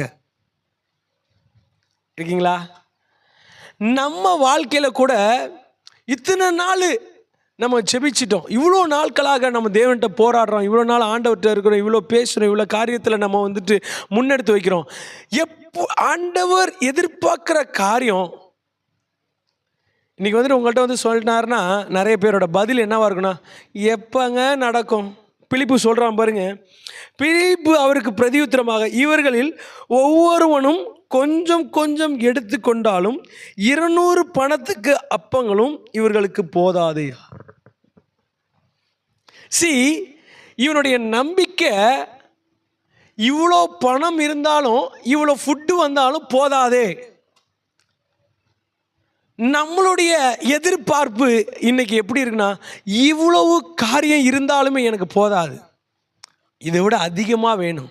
Speaker 1: இருக்கீங்களா? நம்ம வாழ்க்கையில் கூட இத்தனை நாள் நம்ம ஜெபிச்சிட்டோம், இவ்வளோ நாட்களாக நம்ம தேவன்கிட்ட போராடுறோம், இவ்வளோ நாள் ஆண்டவர்கிட்ட இருக்கிறோம், இவ்வளோ பேசுகிறோம், இவ்வளோ காரியத்தில் நம்ம வந்துட்டு முன்னெடுத்து வைக்கிறோம். எப்போ ஆண்டவர் எதிர்பார்க்குற காரியம் இன்றைக்கி வந்துட்டு உங்கள்கிட்ட வந்து சொல்லிட்டாருன்னா நிறைய பேரோட பதில் என்னவாக இருக்குன்னா, எப்போங்க நடக்கும்? பிலிப்பு சொல்கிறான் பாருங்க. பிலிப்பு அவருக்கு பிரதியுத்தரமாக, இவர்களில் ஒவ்வொருவனும் கொஞ்சம் கொஞ்சம் எடுத்து கொண்டாலும் 200 பணத்துக்கு அப்பங்களும் இவர்களுக்கு போதாது. இவனுடைய நம்பிக்கை, இவ்வளோ பணம் இருந்தாலும் இவ்வளோ ஃபுட்டு வந்தாலும் போதாதே. நம்மளுடைய எதிர்பார்ப்பு இன்னைக்கு எப்படி இருக்குன்னா, இவ்வளவு காரியம் இருந்தாலுமே எனக்கு போதாது, இதை விட அதிகமாக வேணும்,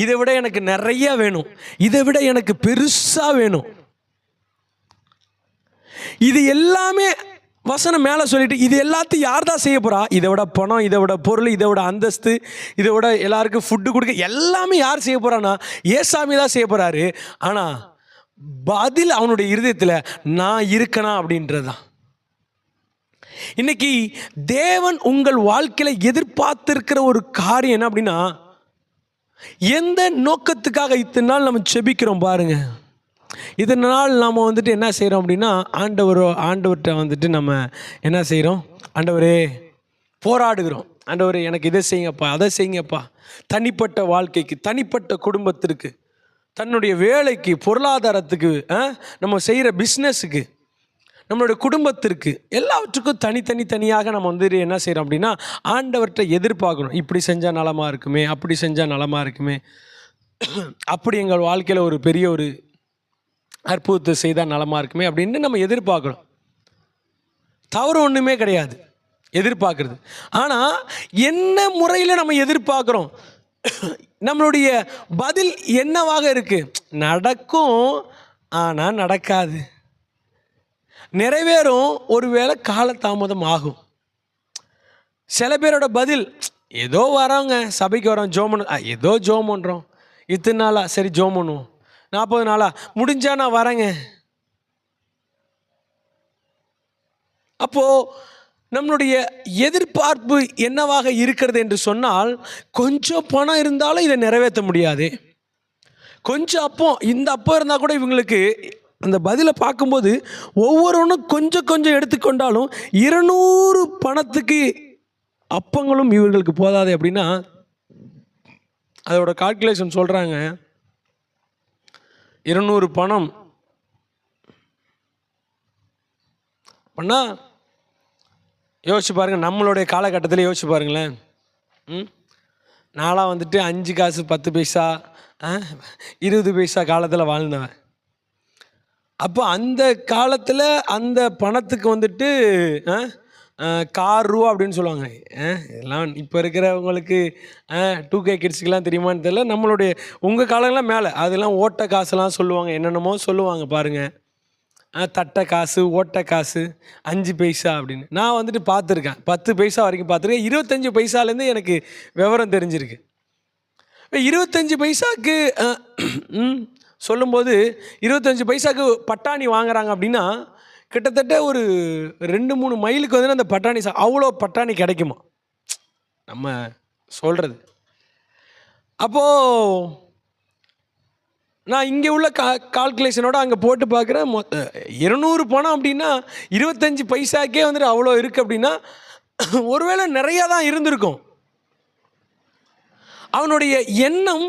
Speaker 1: இதை விட எனக்கு நிறைய வேணும், இதை விட எனக்கு பெருசாக வேணும். இது எல்லாமே வசனம் மேலே சொல்லிட்டு, இது எல்லாத்தையும் யார் தான் செய்ய போகிறா? இதை விட பணம், இதை விட பொருள், இதை விட அந்தஸ்து, இதை விட எல்லாருக்கும் ஃபுட்டு கொடுக்க எல்லாமே யார் செய்ய போகிறான்னா ஏசாமி தான் செய்ய போகிறாரு. ஆனால் பதில் அவனுடைய இருதயத்தில் நான் இருக்கனா அப்படின்றது தான். இன்னைக்கு தேவன் உங்கள் வாழ்க்கையில் எதிர்பார்த்திருக்கிற ஒரு காரியம் என்ன அப்படின்னா, எந்த நோக்கத்துக்காக இத்தனை நாள் நம்ம செபிக்கிறோம் பாருங்க, இதனால் நாம் வந்துட்டு என்ன செய்கிறோம் அப்படின்னா ஆண்டவர்கிட்ட வந்துட்டு நம்ம என்ன செய்கிறோம், ஆண்டவரே போராடுகிறோம். ஆண்டவரே எனக்கு இதை செய்யுங்கப்பா, அதை செய்யுங்கப்பா. தனிப்பட்ட வாழ்க்கைக்கு, தனிப்பட்ட குடும்பத்திற்கு, தன்னுடைய வேலைக்கு, பொருளாதாரத்துக்கு, நம்ம செய்கிற பிஸ்னஸுக்கு, நம்மளுடைய குடும்பத்திற்கு, எல்லாவற்றுக்கும் தனியாக நம்ம வந்துட்டு என்ன செய்கிறோம் அப்படின்னா ஆண்டவர்கிட்ட எதிர்பார்க்கணும். இப்படி செஞ்சால் நலமாக இருக்குமே, அப்படி செஞ்சால் நலமாக இருக்குமே, அப்படி எங்கள் வாழ்க்கையில் ஒரு பெரிய ஒரு அற்புதத்தை செய்தால் நலமாக இருக்குமே அப்படின்னு நம்ம எதிர்பார்க்கணும். தவறு ஒன்றுமே கிடையாது எதிர்பார்க்குறது. ஆனால் என்ன முறையில் நம்ம எதிர்பார்க்குறோம், நம்மளுடைய பதில் என்னவாக இருக்குது? நடக்கும், ஆனால் நடக்காது. நிறைவேறும், ஒருவேளை காலதாமதம் ஆகும். சில பேரோட பதில் ஏதோ வரோங்க, சபைக்கு வரோம், ஜோமன் ஏதோ ஜோம் பண்ணுறோம், இத்தனை நாளா சரி ஜோம் பண்ணுவோம், 40 நாளா முடிஞ்சா நான் வரேங்க. அப்போது நம்மளுடைய எதிர்பார்ப்பு என்னவாக இருக்கிறது என்று சொன்னால், கொஞ்சம் பணம் இருந்தாலும் இதை நிறைவேற்ற முடியாது. கொஞ்சம் இந்த அப்போ இருந்தால் கூட இவங்களுக்கு அந்த பதிலை பார்க்கும்போது ஒவ்வொருவனும் கொஞ்சம் எடுத்துக்கொண்டாலும் 200 பணத்துக்கு அப்பங்களும் இவர்களுக்கு போதாது அப்படின்னா, அதோட கால்குலேஷன் சொல்கிறாங்க. 200 பணம் பண்ணா யோசிச்சு பாருங்கள். நம்மளுடைய காலகட்டத்தில் யோசிச்சு பாருங்களேன். நான்லாம் வந்துட்டு 5 காசு 10 பைசா 20 பைசா காலத்தில் வாழ்ந்தவன். அப்போ அந்த காலத்தில் அந்த பணத்துக்கு வந்துட்டு கார் ரூபா அப்படின்னு சொல்லுவாங்க. இதெல்லாம் இப்போ இருக்கிறவங்களுக்கு 2K கிட்ஸுக்கெலாம் தெரியுமான்னு தெரியல. நம்மளுடைய உங்கள் காலங்கள்லாம் மேலே அதெல்லாம் ஓட்ட காசுலாம் சொல்லுவாங்க, என்னென்னமோ சொல்லுவாங்க பாருங்கள். தட்டை காசு, ஓட்ட காசு, 5 பைசா அப்படின்னு. நான் வந்துட்டு பார்த்துருக்கேன், 10 பைசா வரைக்கும் பார்த்துருக்கேன். 25 பைசாலேருந்து எனக்கு விவரம் தெரிஞ்சிருக்கு. 25 பைசாவுக்கு சொல்லும்போது 25 பைசாவுக்கு பட்டாணி வாங்குறாங்க அப்படின்னா கிட்டத்தட்ட ஒரு 2-3 மைலுக்கு வந்து அந்த பட்டாணி அவ்வளோ பட்டாணி கிடைக்குமா நம்ம சொல்கிறது. அப்போது நான் இங்கே உள்ள கால்குலேஷனோட அங்கே போட்டு பார்க்குறேன். 200 பணம் அப்படின்னா 25 பைசாக்கே வந்துட்டு அவ்வளோ இருக்குது அப்படின்னா ஒருவேளை நிறையா தான் இருந்திருக்கும். அவனுடைய எண்ணம்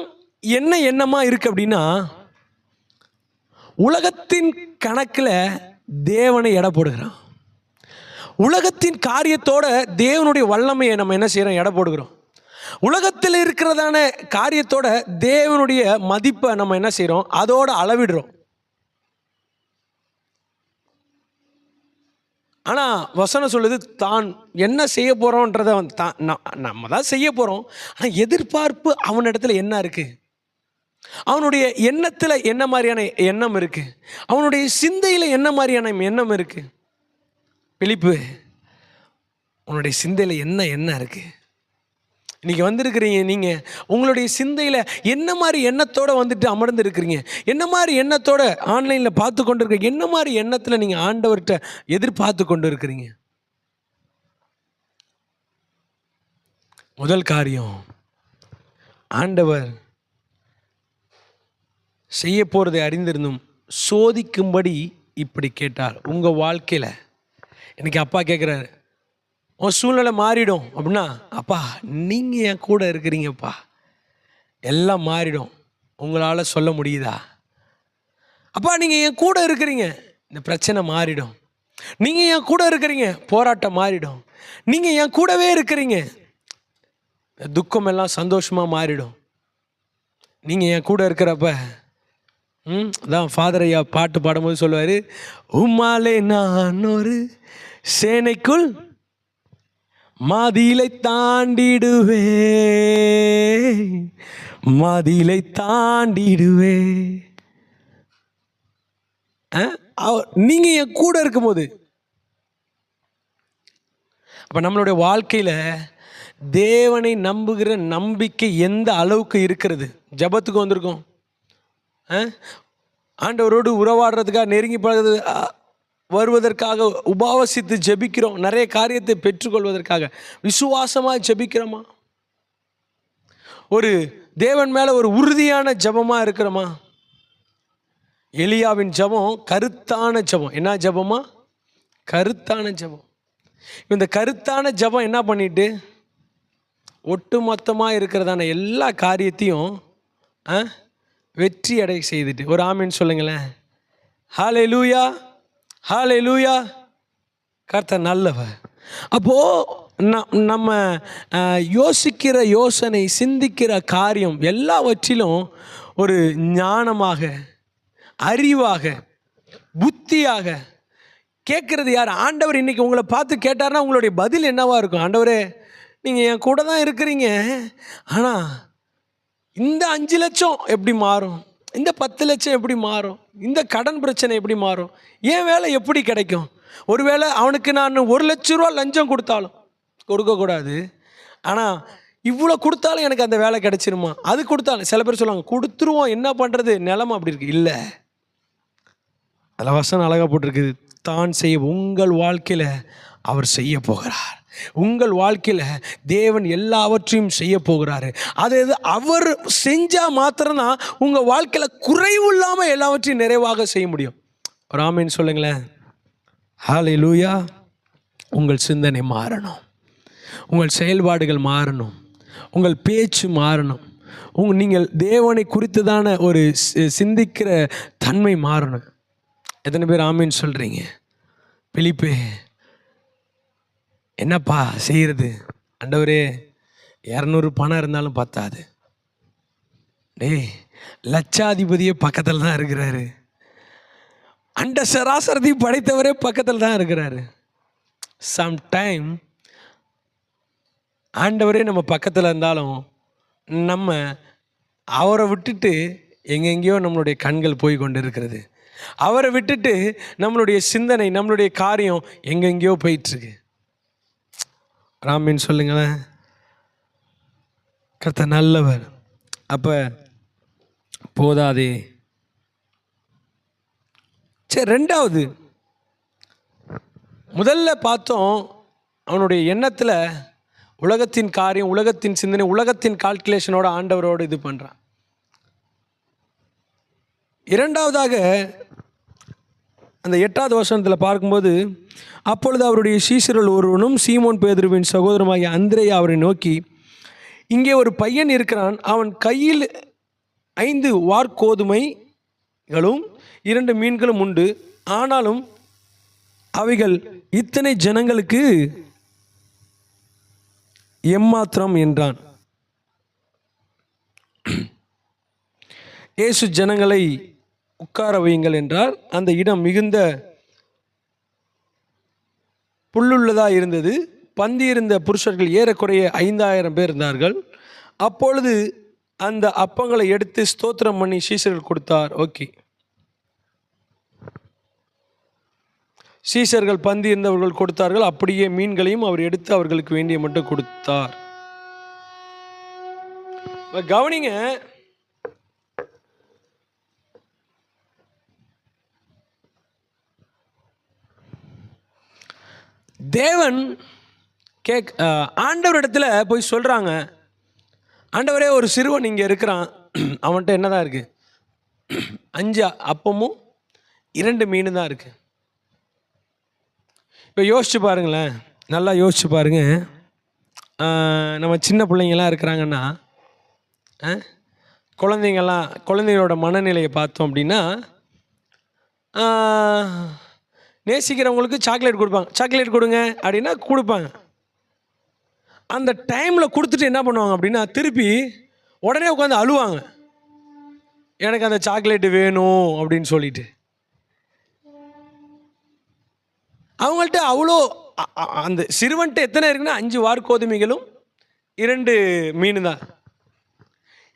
Speaker 1: எண்ணமாக இருக்குது அப்படின்னா, உலகத்தின் கணக்கில் தேவனை எடை போடுகிறான். உலகத்தின் காரியத்தோட தேவனுடைய வல்லமையை நம்ம என்ன செய்கிறோம், எடை போடுகிறோம். உலகத்தில் இருக்கிறதான காரியத்தோட தேவனுடைய மதிப்பை நம்ம என்ன செய்கிறோம், அதோட அளவிடுறோம். ஆனால் வசனம் சொல்லுது, தான் என்ன செய்ய போகிறோன்றதை நம்ம தான் செய்ய போகிறோம். ஆனால் எதிர்பார்ப்பு அவனிடத்துல என்ன இருக்குது, அவனுடைய எண்ணத்தில் என்ன மாதிரியான எண்ணம் இருக்குது, அவனுடைய சிந்தையில் என்ன மாதிரியான எண்ணம் இருக்குது. பிலிப்பு, உன்னுடைய சிந்தையில் என்ன இருக்குது? இன்றைக்கி வந்திருக்கிறீங்க, நீங்கள் உங்களுடைய சிந்தையில் என்ன மாதிரி எண்ணத்தோடு வந்துட்டு அமர்ந்து இருக்கிறீங்க, என்ன மாதிரி எண்ணத்தோடு ஆன்லைனில் பார்த்து கொண்டு இருக்கிறீங்க, என்ன மாதிரி எண்ணத்தில் நீங்கள் ஆண்டவர்கிட்ட எதிர்பார்த்து கொண்டு இருக்கிறீங்க. முதல் காரியம், ஆண்டவர் செய்ய போகிறதை அறிந்திருந்தும் சோதிக்கும்படி இப்படி கேட்டார். உங்கள் வாழ்க்கையில் இன்றைக்கி அப்பா கேட்குறாரு, உன் சூழ்நிலை மாறிடும் அப்படின்னா, அப்பா நீங்கள் என் கூட இருக்கிறீங்கப்பா, எல்லாம் மாறிடும், உங்களால் சொல்ல முடியுதா? அப்பா நீங்கள் என் கூட இருக்கிறீங்க, இந்த பிரச்சனை மாறிடும். நீங்கள் என் கூட இருக்கிறீங்க, போராட்டம் மாறிடும். நீங்கள் என் கூடவே இருக்கிறீங்க, துக்கம் எல்லாம் சந்தோஷமாக மாறிடும். நீங்கள் என் கூட இருக்கிறப்ப அதான் ஃபாதர் ஐயா பாட்டு பாடும்போது சொல்லுவார், உம்மாலே நான் ஒரு சேனைக்குள் மதிலை தாண்டிடுவே, மதிலை தாண்டிடுவே. நீங்க என் கூட இருக்கும்போது, அப்ப நம்மளுடைய வாழ்க்கையில தேவனை நம்புகிற நம்பிக்கை எந்த அளவுக்கு இருக்கிறது. ஜபத்துக்கு வந்திருக்கோம், ஆண்டவரோடு உறவாடுறதுக்காக, நெருங்கி பழகிறது வருவதற்காக உபாவசித்து ஜெபிக்கிறோம், நிறைய காரியத்தை பெற்றுக்கொள்வதற்காக விசுவாசமாக ஜெபிக்கிறோமா, ஒரு தேவன் மேலே ஒரு உறுதியான ஜபமாக இருக்கிறோமா? எலியாவின் ஜெபம் கருத்தான ஜெபம். என்ன ஜெபமா? கருத்தான ஜெபம். இந்த கருத்தான ஜெபம் என்ன பண்ணிட்டு ஒட்டுமொத்தமாக இருக்கிறதான எல்லா காரியத்தையும் வெற்றி அடைய செய்துட்டு. ஒரு ஆமீன் சொல்லுங்களேன். ஹல்லேலூயா, ஹல்லேலூயா. கர்த்தர் நல்லவர். அப்போது நம்ம யோசிக்கிற யோசனை, சிந்திக்கிற காரியம் எல்லாவற்றிலும் ஒரு ஞானமாக, அறிவாக, புத்தியாக கேட்குறது யார்? ஆண்டவர். இன்றைக்கி உங்களை பார்த்து கேட்டார்னா உங்களுடைய பதில் என்னவாக இருக்கும்? ஆண்டவரே, நீங்கள் என் கூட தான் இருக்கிறீங்க, ஆனால் இந்த 5 லட்சம் எப்படி மாறும்? இந்த 10 லட்சம் எப்படி மாறும்? இந்த கடன் பிரச்சனை எப்படி மாறும்? என் வேலை எப்படி கிடைக்கும்? ஒருவேளை அவனுக்கு நான் 1 லட்ச ரூபா லஞ்சம் கொடுத்தாலும் கொடுக்கக்கூடாது, ஆனால் இவ்வளோ கொடுத்தாலும் எனக்கு அந்த வேலை கிடைச்சிருமா? அது கொடுத்தாலும் சில பேர் சொல்லுவாங்க கொடுத்துருவோம், என்ன பண்ணுறது, நிலமை அப்படி இருக்குது. இல்லை, அதில் வசனம் அழகாக போட்டிருக்குது, தான் செய்ய உங்கள் வாழ்க்கையில் அவர் செய்ய போகிறார். உங்கள் வாழ்க்கையில் தேவன் எல்லாவற்றையும் செய்ய போகிறாரு. அது அவர் செஞ்சால் மாத்திரம்தான் உங்கள் வாழ்க்கையில் குறைவு இல்லாமல் எல்லாவற்றையும் நிறைவாக செய்ய முடியும். ஒரு ஆமீன் சொல்லுங்களேன். ஹல்லேலூயா. உங்கள் சிந்தனை மாறணும், உங்கள் செயல்பாடுகள் மாறணும், உங்கள் பேச்சு மாறணும், நீங்கள் தேவனை குறித்துதான ஒரு சிந்திக்கிற தன்மை மாறணும். எத்தனை பேர் ஆமீன் சொல்கிறீங்க? பிலிப்பே, என்னப்பா செய்கிறது? ஆண்டவரே, 200 பணம் இருந்தாலும் பத்தாது. டேய், லட்சாதிபதியே பக்கத்தில் தான் இருக்கிறாரு, அண்ட சராசரதி படைத்தவரே பக்கத்தில் தான் இருக்கிறாரு. சம்டைம் ஆண்டவரே நம்ம பக்கத்தில் இருந்தாலும் நம்ம அவரை விட்டுட்டு எங்கெங்கேயோ நம்மளுடைய கண்கள் போய் கொண்டு இருக்கிறது. அவரை விட்டுட்டு நம்மளுடைய சிந்தனை, நம்மளுடைய காரியம் எங்கெங்கேயோ போயிட்டுருக்கு. ராமின்னு சொல்லுங்களேன். கர்த்தர் நல்லவர். அப்போ போதாதே. சரி, 2வது, முதல்ல பார்த்தோம் அவனுடைய எண்ணத்தில் உலகத்தின் காரியம், உலகத்தின் சிந்தனை, உலகத்தின் கால்குலேஷனோட ஆண்டவரோடு இது பண்ணுறான். 2வதாக அந்த 8வது வசனத்தில் பார்க்கும்போது, அப்பொழுது அவருடைய சீஷர்கள் ஒருவனும் சீமோன் பேதுருவின் சகோதரமாகிய அந்திரேயா அவரை நோக்கி, இங்கே ஒரு பையன் இருக்கிறான், அவன் கையில் 5 வாற்கோதுமைகளும் 2 மீன்களும் உண்டு, ஆனாலும் அவைகள் இத்தனை ஜனங்களுக்கு எம்மாத்திரம் என்றான். இயேசு ஜனங்களை உட்கார வையுங்கள் என்றார். அந்த இடம் மிகுந்த புல்லுள்ளதாக இருந்தது. பந்தியிருந்த புருஷர்கள் ஏறக்குறைய 5000 பேர் இருந்தார்கள். அப்பொழுது அந்த அப்பங்களை எடுத்து ஸ்தோத்திரம் பண்ணி சீஷர்கள் கொடுத்தார். ஓகே, சீஷர்கள் பந்தி இருந்தவர்கள் கொடுத்தார்கள். அப்படியே மீன்களையும் அவர் எடுத்து அவர்களுக்கு வேண்டிய மட்டும் கொடுத்தார். கவனிங்க, தேவன் ஆண்டவர் இடத்துல போய் சொல்கிறாங்க, ஆண்டவரே, ஒரு சிறுவன் இங்கே இருக்கிறான், அவன்கிட்ட என்னதான் இருக்குது? 5 அப்பமும் 2 மீன் தான் இருக்குது. இப்போ யோசிச்சு பாருங்களேன், நல்லா யோசிச்சு பாருங்க. நம்ம சின்ன பிள்ளைங்கள்லாம் இருக்கிறாங்கன்னா, குழந்தைங்களோட மனநிலையை பார்த்தோம் அப்படின்னா, நேசிக்கிறவங்களுக்கு சாக்லேட் கொடுப்பாங்க. சாக்லேட் கொடுங்க அப்படின்னா கொடுப்பாங்க. அந்த டைமில் கொடுத்துட்டு என்ன பண்ணுவாங்க அப்படின்னா, திருப்பி உடனே உட்காந்து அழுவாங்க, எனக்கு அந்த சாக்லேட்டு வேணும் அப்படின்னு சொல்லிட்டு. அவங்கள்ட்ட அவ்வளோ அந்த சிறுவன்ட்டு எத்தனை இருக்குன்னா 5 வாற்கோதுமைகளும் 2 மீன் தான்.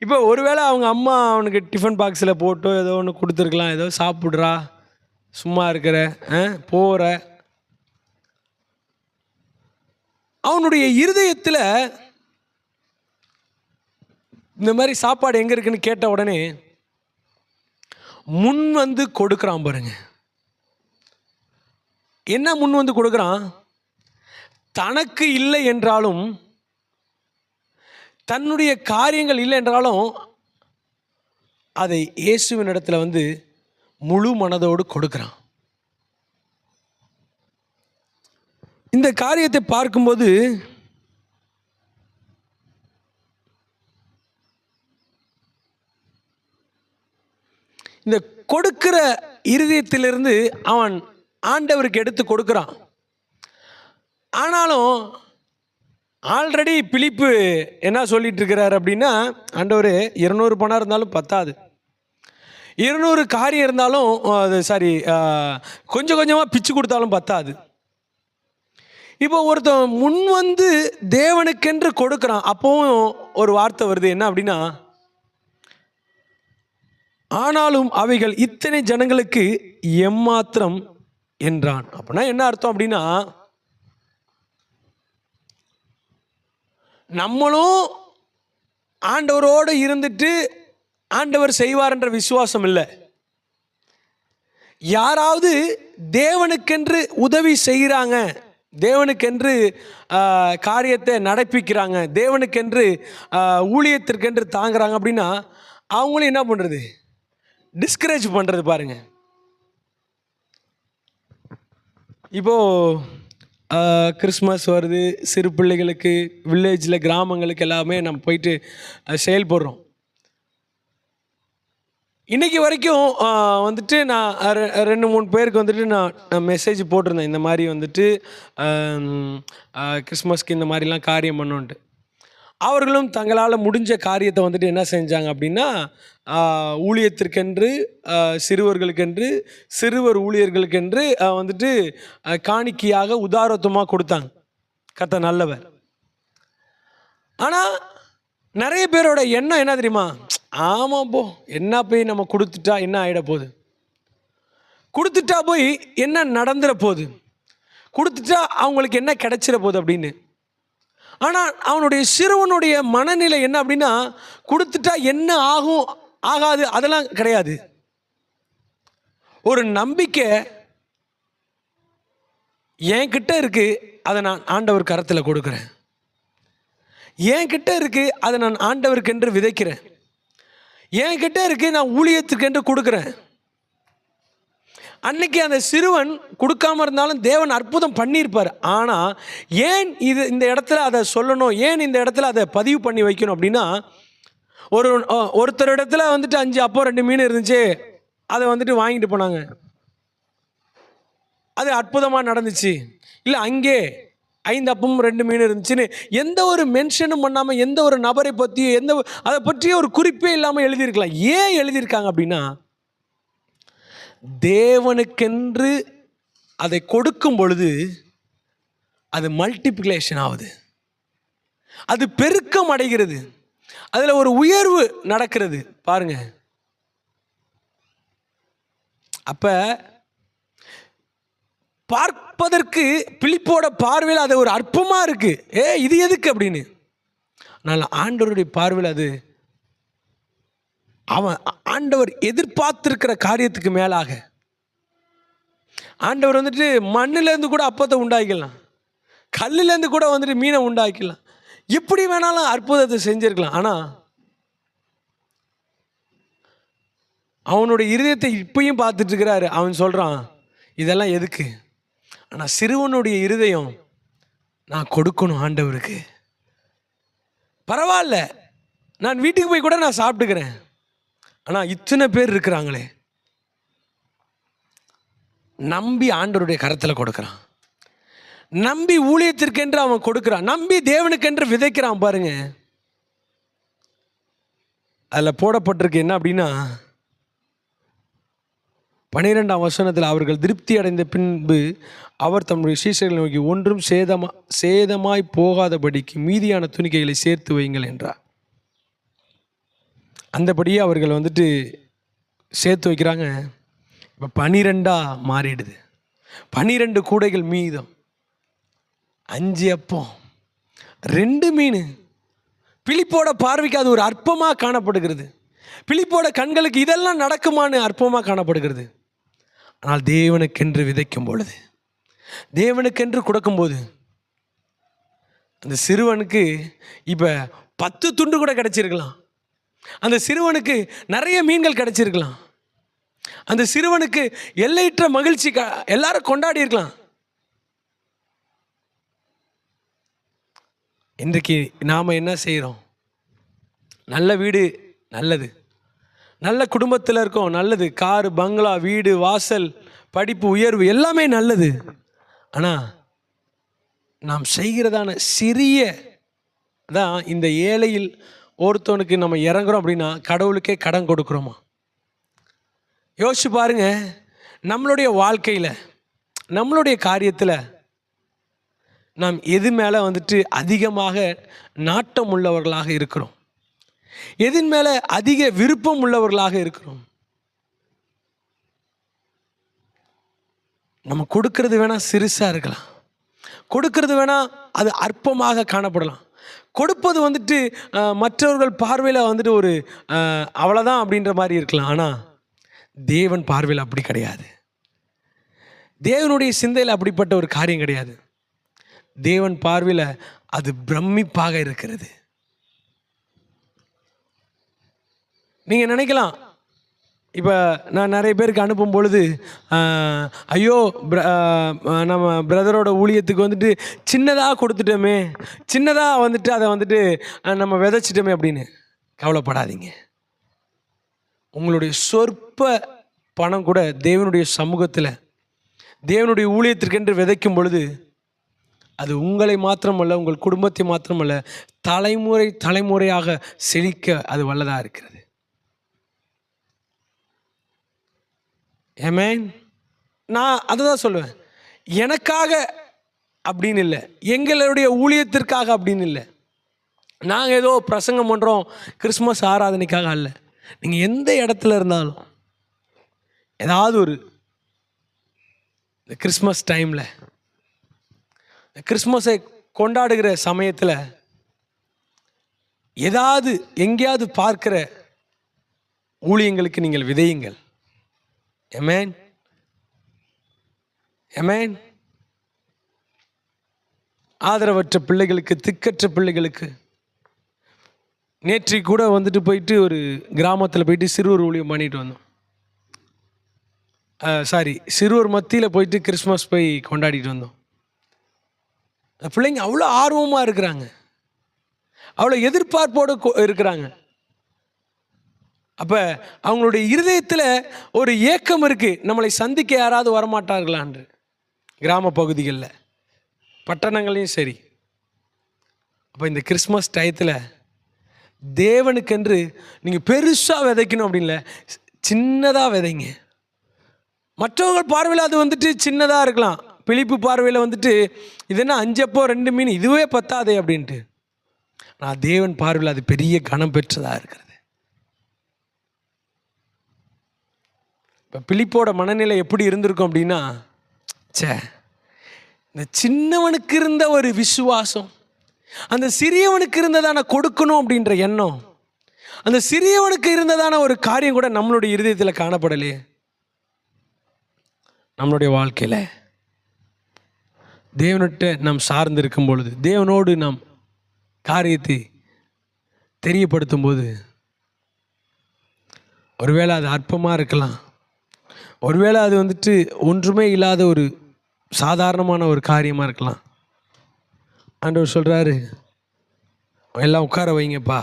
Speaker 1: இப்போ ஒருவேளை அவங்க அம்மா அவனுக்கு டிஃபன் பாக்ஸில் போட்டோ ஏதோ ஒன்று கொடுத்துருக்கலாம், ஏதோ சாப்பிட்றா, சும்மா இருக்கிற போகிற. அவனுடைய இருதயத்தில் இந்த மாதிரி சாப்பாடு எங்கே இருக்குன்னு கேட்ட உடனே முன் வந்து கொடுக்குறான் பாருங்க. என்ன முன் வந்து கொடுக்குறான்? தனக்கு இல்லை என்றாலும், தன்னுடைய காரியங்கள் இல்லை என்றாலும், அதை இயேசுவின் இடத்துல வந்து முழு மனதோடு கொடுக்குறான். இந்த காரியத்தை பார்க்கும்போது இந்த கொடுக்கிற இருதயத்திலிருந்து அவன் ஆண்டவருக்கு எடுத்து கொடுக்குறான். ஆனாலும் ஆல்ரெடி பிலிப்பு என்ன சொல்லிட்டு இருக்கிறார் அப்படின்னா, ஆண்டவர் 200 பணம் இருந்தாலும் பத்தாது, 200 காரியம் இருந்தாலும் கொஞ்சம் கொஞ்சமாக பிச்சு கொடுத்தாலும் பத்தாது. இப்போ ஒருத்தன் முன் வந்து தேவனுக்கென்று கொடுக்குறான். அப்போவும் ஒரு வார்த்தை வருது, என்ன அப்படின்னா, ஆனாலும் அவைகள் இத்தனை ஜனங்களுக்கு எம்மாத்திரம் என்றான். அப்படின்னா என்ன அர்த்தம் அப்படின்னா, நம்மளும் ஆண்டவரோடு இருந்துட்டு ஆண்டவர் செய்வார் என்ற விசுவாசம் இல்லை. யாராவது தேவனுக்கென்று உதவி செய்கிறாங்க, தேவனுக்கென்று காரியத்தை நடப்பிக்கிறாங்க, தேவனுக்கென்று ஊழியத்திற்கென்று தாங்குறாங்க அப்படின்னா அவங்களும் என்ன பண்ணுறது, டிஸ்கரேஜ் பண்ணுறது. பாருங்க, இப்போது கிறிஸ்மஸ் வருது, சிறு பிள்ளைகளுக்கு, வில்லேஜில், கிராமங்களுக்கு எல்லாமே நம்ம போயிட்டு செயல்படுறோம். இன்றைக்கி வரைக்கும் வந்துட்டு நான் 2-3 பேருக்கு வந்துட்டு நான் மெசேஜ் போட்டிருந்தேன், இந்த மாதிரி வந்துட்டு கிறிஸ்மஸ்க்கு இந்த மாதிரிலாம் காரியம் பண்ணோன்ட்டு. அவர்களும் தங்களால் முடிஞ்ச காரியத்தை வந்துட்டு என்ன செஞ்சாங்க அப்படின்னா, ஊழியத்திற்கென்று, சிறுவர்களுக்கென்று, சிறுவர் ஊழியர்களுக்கென்று வந்துட்டு காணிக்கையாக உதாரத்துவமாக கொடுத்தாங்க. கர்த்தர் நல்லவர். ஆனால் நிறைய பேரோட எண்ணம் என்ன தெரியுமா, ஆமாம் போ, என்ன போய் நம்ம கொடுத்துட்டா என்ன ஆகிட போகுது, கொடுத்துட்டா போய் என்ன நடந்துட போகுது, கொடுத்துட்டா அவங்களுக்கு என்ன கிடைச்சிட போகுது அப்படின்னு. ஆனால் அவனுடைய சிறுவனுடைய மனநிலை என்ன அப்படின்னா, கொடுத்துட்டா என்ன ஆகும் ஆகாது அதெல்லாம் கிடையாது. ஒரு நம்பிக்கை என்கிட்ட இருக்கு, அதை நான் ஆண்டவர் கரத்தில் கொடுக்குறேன். என்கிட்ட இருக்கு, அதை நான் ஆண்டவருக்கென்று விதைக்கிறேன். என்கிட்ட இருக்கு, நான் ஊழியத்துக்கென்று கொடுக்குறேன். அன்னைக்கு அந்த சிறுவன் கொடுக்காம இருந்தாலும் தேவன் அற்புதம் பண்ணியிருப்பார். ஆனால் ஏன் இந்த இடத்துல அதை சொல்லணும், ஏன் இந்த இடத்துல அதை பதிவு பண்ணி வைக்கணும் அப்படின்னா, ஒருத்தர் இடத்துல வந்துட்டு 5 அப்பம் 2 மீன் இருந்துச்சு, அதை வந்துட்டு வாங்கிட்டு போனாங்க, அது அற்புதமாக நடந்துச்சு. இல்லை அங்கே 5 அப்பமும் 2 மீன் இருந்துச்சுன்னு எந்த ஒரு மென்ஷனும் பண்ணாமல், எந்த ஒரு நபரை பற்றியும் அதை பற்றிய ஒரு குறிப்பே இல்லாமல் எழுதியிருக்கலாம். ஏன் எழுதியிருக்காங்க அப்படின்னா, தேவனுக்கென்று அதை கொடுக்கும் பொழுது அது மல்டிப்ளிகேஷன் ஆகுது, அது பெருக்கம் அடைகிறது, அதில் ஒரு உயர்வு நடக்கிறது. பாருங்க, அப்போ பார்ப்பதற்கு பிலிப்போட பார்வையில் அது ஒரு அற்பமாக இருக்கு, இது எதுக்கு அப்படின்னு. ஆனால் ஆண்டவருடைய பார்வையில் அது ஆண்டவர் எதிர்பார்த்திருக்கிற காரியத்துக்கு மேலாக. ஆண்டவர் வந்துட்டு மண்ணிலேருந்து கூட அப்பத்தை உண்டாக்கிக்கலாம், கல்லுலேருந்து கூட வந்துட்டு மீனை உண்டாக்கிக்கலாம், எப்படி வேணாலும் அற்புதத்தை செஞ்சிருக்கலாம். ஆனால் அவனுடைய இருதயத்தை இப்பயும் பார்த்துட்டு இருக்கிறாரு. அவன் சொல்கிறான், இதெல்லாம் எதுக்கு. ஆனால் சிறுவனுடைய இருதயம், நான் கொடுக்கணும் ஆண்டவருக்கு, பரவாயில்ல நான் வீட்டுக்கு போய் கூட நான் சாப்பிட்டுக்கிறேன், ஆனால் இத்தனை பேர் இருக்கிறாங்களே, நம்பி ஆண்டவருடைய கரத்தில் கொடுக்குறான், நம்பி ஊழியத்திற்கென்று அவன் கொடுக்குறான், நம்பி தேவனுக்கென்று விதைக்கிறான். பாருங்க, அதில் போடப்பட்டிருக்கு என்ன அப்படின்னா, 12ஆம் வசனத்தில், அவர்கள் திருப்தி அடைந்த பின்பு அவர் தம்முடைய சீஷர்களை நோக்கி, ஒன்றும் சேதமாய் போகாதபடிக்கு மீதியான துணிக்கைகளை சேர்த்து வையுங்கள் என்றார். அந்தபடியே அவர்கள் வந்துட்டு சேர்த்து வைக்கிறாங்க. இப்போ 12ஆக மாறிடுது. 12 கூடைகள் மீதம், 5 அப்பம் 2 மீன். பிலிப்போட பார்வைக்கு அது ஒரு அற்பமாக காணப்படுகிறது. பிலிப்போட கண்களுக்கு இதெல்லாம் நடக்குமான்னு அற்பமாக காணப்படுகிறது. ஆனால் தேவனுக்கென்று விதைக்கும் பொழுது, தேவனுக்கென்று கொடுக்கும்போது, அந்த சிறுவனுக்கு இப்போ 10 துண்டு கூட கிடைச்சிருக்கலாம், அந்த சிறுவனுக்கு நிறைய மீன்கள் கிடைச்சிருக்கலாம். அந்த சிறுவனுக்கு எல்லையற்ற மகிழ்ச்சி, எல்லாரும் கொண்டாடி இருக்கலாம். இன்றைக்கு நாம் என்ன செய்கிறோம்? நல்ல வீடு நல்லது, நல்ல குடும்பத்தில் இருக்கோம் நல்லது, காரு பங்களா வீடு வாசல் படிப்பு உயர்வு எல்லாமே நல்லது. ஆனால் நாம் செய்கிறதான சிறிய தான் இந்த ஏழையில் ஒருத்தவனுக்கு நம்ம இறங்குறோம் அப்படின்னா கடவுளுக்கே கடன் கொடுக்குறோமா? யோசிச்சு பாருங்க. நம்மளுடைய வாழ்க்கையில் நம்மளுடைய காரியத்தில் நாம் எது மேலே வந்துட்டு அதிகமாக நாட்டம் உள்ளவர்களாக இருக்கிறோம்? எதின் மேலே அதிக விருப்பம் உள்ளவர்களாக இருக்கிறோம்? நம்ம கொடுக்கறது வேணால் சிறுசாக இருக்கலாம், கொடுக்கறது வேணால் அது அற்பமாக காணப்படலாம். கொடுப்பது வந்துட்டு மற்றவர்கள் பார்வையில் வந்துட்டு ஒரு அவ்வளோதான் அப்படின்ற மாதிரி இருக்கலாம். ஆனால் தேவன் பார்வையில் அப்படி கிடையாது. தேவனுடைய சிந்தையில் அப்படிப்பட்ட ஒரு காரியம் கிடையாது. தேவன் பார்வையில் அது பிரமிப்பாக இருக்கிறது. நீங்கள் நினைக்கலாம், இப்போ நான் நிறைய பேருக்கு அனுப்பும் பொழுது ஐயோ நம்ம பிரதரோட ஊழியத்துக்கு வந்துட்டு சின்னதாக கொடுத்துட்டோமே, சின்னதாக வந்துட்டு அதை வந்துட்டு நம்ம விதைச்சிட்டோமே அப்படின்னு. கவலைப்படாதீங்க. உங்களுடைய சொற்ப பணம் கூட தேவனுடைய சமூகத்தில் தேவனுடைய ஊழியத்திற்கென்று விதைக்கும் பொழுது அது உங்களை மாத்திரமல்ல, உங்கள் குடும்பத்தை மாத்திரமல்ல, தலைமுறை தலைமுறையாக செழிக்க அது வல்லதாக இருக்கிறது. ஆமென். நான் அதை தான் சொல்லுவேன். எனக்காக அப்படின்னு இல்லை, எங்களுடைய ஊழியத்திற்காக அப்படின்னு இல்லை. நாங்கள் ஏதோ பிரசங்கம் பண்ணுறோம் கிறிஸ்மஸ் ஆராதனைக்காக அல்ல. நீங்கள் எந்த இடத்துல இருந்தாலும் ஏதாவது ஒரு கிறிஸ்மஸ் டைமில், கிறிஸ்மஸை கொண்டாடுகிற சமயத்தில் ஏதாவது எங்கேயாவது பார்க்கிற ஊழியங்களுக்கு நீங்கள் விதையுங்கள். ஆமென், ஆமென். ஆதரவற்ற பிள்ளைகளுக்கு, திக்கற்ற பிள்ளைகளுக்கு. நேற்று கூட வந்துட்டு போயிட்டு ஒரு கிராமத்தில் போயிட்டு சிறுவர் ஊழியம் பண்ணிட்டு வந்தோம். சிறுவர் மத்தியில் போயிட்டு கிறிஸ்மஸ் போய் கொண்டாடிட்டு வந்தோம். பிள்ளைங்க அவ்வளோ ஆர்வமாக இருக்கிறாங்க, அவ்வளோ எதிர்பார்ப்போடு இருக்கிறாங்க. அப்போ அவங்களுடைய இருதயத்தில் ஒரு ஏக்கம் இருக்குது, நம்மளை சந்திக்க யாராவது வரமாட்டார்களான்று. கிராம பகுதிகளில் பட்டணங்களையும் சரி. அப்போ இந்த கிறிஸ்மஸ் டயத்தில் தேவனுக்கென்று நீங்கள் பெருசாக விதைக்கணும் அப்படின்ல, சின்னதாக விதைங்க. மற்றவங்க பார்வையில் அது வந்துட்டு சின்னதாக இருக்கலாம். பிலிப்பு பார்வையில் வந்துட்டு இது என்ன 5 அப்போ 2 மீன், இதுவே பத்தாதே அப்படின்ட்டு. நான் தேவன் பார்வையில் அது பெரிய கனம் பெற்றதாக இருக்கிறது. இப்போ பிலிப்போட மனநிலை எப்படி இருந்திருக்கும் அப்படின்னா, இந்த சின்னவனுக்கு இருந்த ஒரு விசுவாசம், அந்த சிறியவனுக்கு இருந்ததான கொடுக்கணும் அப்படின்ற எண்ணம், அந்த சிறியவனுக்கு இருந்ததான ஒரு காரியம் கூட நம்மளுடைய இருதயத்தில் காணப்படலையே. நம்மளுடைய வாழ்க்கையில் தேவன்கிட்ட நாம் சார்ந்து இருக்கும் பொழுது, தேவனோடு நாம் காரியத்தை தெரியப்படுத்தும் போது, ஒருவேளை அது அற்பமாக இருக்கலாம், ஒருவேளை அது வந்துட்டு ஒன்றுமே இல்லாத ஒரு சாதாரணமான ஒரு காரியமாக இருக்கலாம். ஆண்டவர் சொல்கிறாரு, எல்லாம் உட்கார வைங்கப்பா.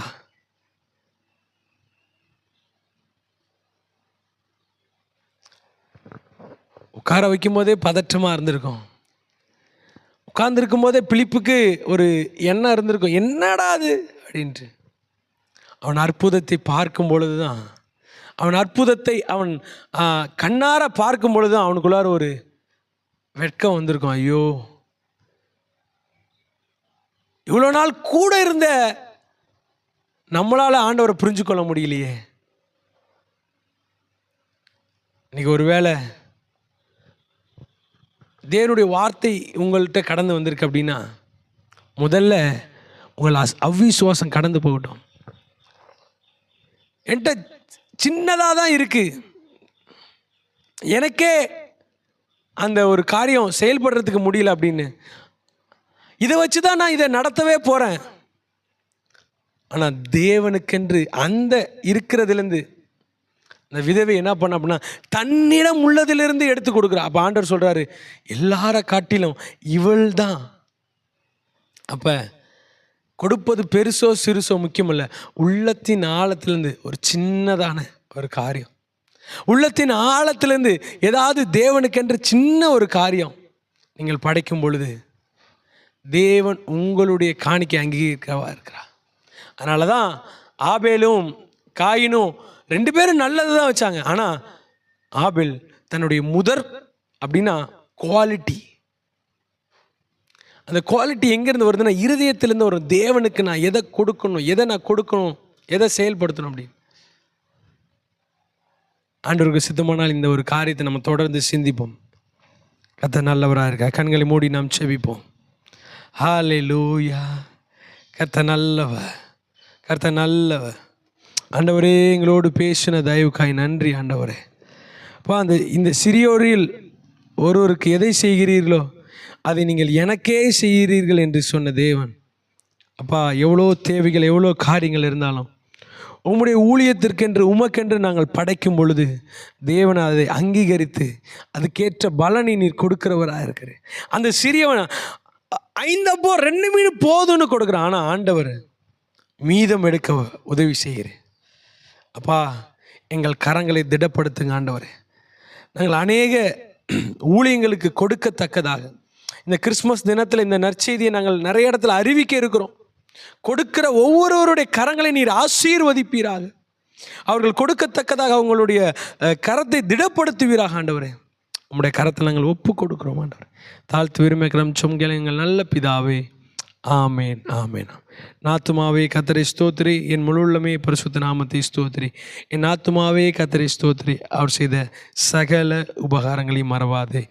Speaker 1: உட்கார வைக்கும் போதே பதற்றமாக இருந்திருக்கும். உட்கார்ந்துருக்கும் போதே பிலிப்புக்கு ஒரு எண்ணம் இருந்திருக்கும், என்னடா அது அப்படின்ட்டு. அவன் அற்புதத்தை பார்க்கும் பொழுது தான், அவன் அற்புதத்தை அவன் கண்ணார பார்க்கும் பொழுது தான் அவனுக்குள்ளார ஒரு வெட்கம் வந்திருக்கும். ஐயோ, இவ்வளோ நாள் கூட இருந்த நம்மளால் ஆண்டவரை புரிஞ்சு கொள்ள முடியலையே. இன்னைக்கு ஒரு வேளை தேவனுடைய வார்த்தை உங்கள்கிட்ட கடந்து வந்திருக்கு அப்படின்னா, முதல்ல உங்கள் அவ்விசுவாசம் கடந்து போகட்டும். என்கிட்ட சின்னதாக தான் இருக்குது, எனக்கே அந்த ஒரு காரியம் செயல்படுறதுக்கு முடியல அப்படின்னு, இதை வச்சு தான் நான் இதை நடத்தவே போகிறேன். ஆனால் தேவனுக்கென்று அந்த இருக்கிறதுலேருந்து அந்த விதவை என்ன பண்ண அப்படின்னா தன்னிடம் உள்ளதிலிருந்து எடுத்து கொடுக்குறா. அப்போ ஆண்டவர் சொல்கிறாரு, எல்லார காட்டிலும் இவள் தான். அப்போ கொடுப்பது பெருசோ சிறுசோ முக்கியம் இல்லை, உள்ளத்தின் ஆழத்திலேருந்து ஒரு சின்னதான ஒரு காரியம், உள்ளத்தின் ஆழத்திலேருந்து ஏதாவது தேவனுக்கென்று சின்ன ஒரு காரியம் நீங்கள் படைக்கும் பொழுது தேவன் உங்களுடைய காணிக்கை அங்கீகரிக்கவா இருக்கிறார். அதனால தான் ஆபேலும் காயினும் 2 பேரும் நல்லது தான் வச்சாங்க. ஆனால் ஆபேல் தன்னுடைய முதற் அப்படின்னா குவாலிட்டி, அந்த குவாலிட்டி எங்கேருந்து வருதுன்னா இருதயத்திலேருந்து வரும். தேவனுக்கு நான் எதை கொடுக்கணும், எதை நான் கொடுக்கணும், எதை செயல்படுத்தணும் அப்படின்னு. ஆண்டவருக்கு சித்தமானால் இந்த ஒரு காரியத்தை நம்ம தொடர்ந்து சிந்திப்போம். கர்த்தர் நல்லவராக இருக்கா. கண்களை மூடி நாம் செபிப்போம். ஹல்லேலூயா. கர்த்தர் நல்லவர், கர்த்தர் நல்லவர். ஆண்டவரே, எங்களோடு பேசின தயவுக்காய் நன்றி ஆண்டவரே. அப்பா, இந்த சிறியோரில் ஒருவருக்கு எதை செய்கிறீர்களோ அதை நீங்கள் எனக்கே செய்கிறீர்கள் என்று சொன்ன தேவன், அப்பா, எவ்வளோ தேவைகள் எவ்வளோ காரியங்கள் இருந்தாலும் உம்முடைய ஊழியத்திற்கென்று உமக்கென்று நாங்கள் படைக்கும் பொழுது தேவன் அதை அங்கீகரித்து அதுக்கேற்ற பலனை நீர் கொடுக்கிறவராக இருக்கிறேன். அந்த சிறியவன் 5 அப்போ 2 மீன் போதும்னு கொடுக்குறான். ஆனால் ஆண்டவர் மீதம் எடுக்க உதவி செய்கிறேன். அப்பா, எங்கள் கரங்களை திடப்படுத்துங்க ஆண்டவரே. நாங்கள் அநேக ஊழியங்களுக்கு கொடுக்கத்தக்கதாக இந்த கிறிஸ்மஸ் தினத்தில் இந்த நற்செய்தியை நாங்கள் நிறைய இடத்துல அறிவிக்க இருக்கிறோம். கொடுக்கிற ஒவ்வொருவருடைய கரங்களை நீர் ஆசீர்வதிப்பீராக. அவர்கள் கொடுக்கத்தக்கதாக அவங்களுடைய கரத்தை திடப்படுத்துவீராக ஆண்டவரே. உங்களுடைய கரத்தில் நாங்கள் ஒப்பு கொடுக்குறோம் ஆண்டவரே. தாழ்த்து விரும்புகிறோம் சொங்கல எங்கள் நல்ல பிதாவே. ஆமேன், ஆமேன். என் ஆத்துமாவே கர்த்தரை ஸ்தோத்திரி, என் முழு உள்ளமே பரிசுத்த நாமத்தை ஸ்தோத்திரி. என் ஆத்துமாவே கர்த்தரை ஸ்தோத்திரி, அவர் செய்த சகல உபகாரங்களையும் மறவாதே.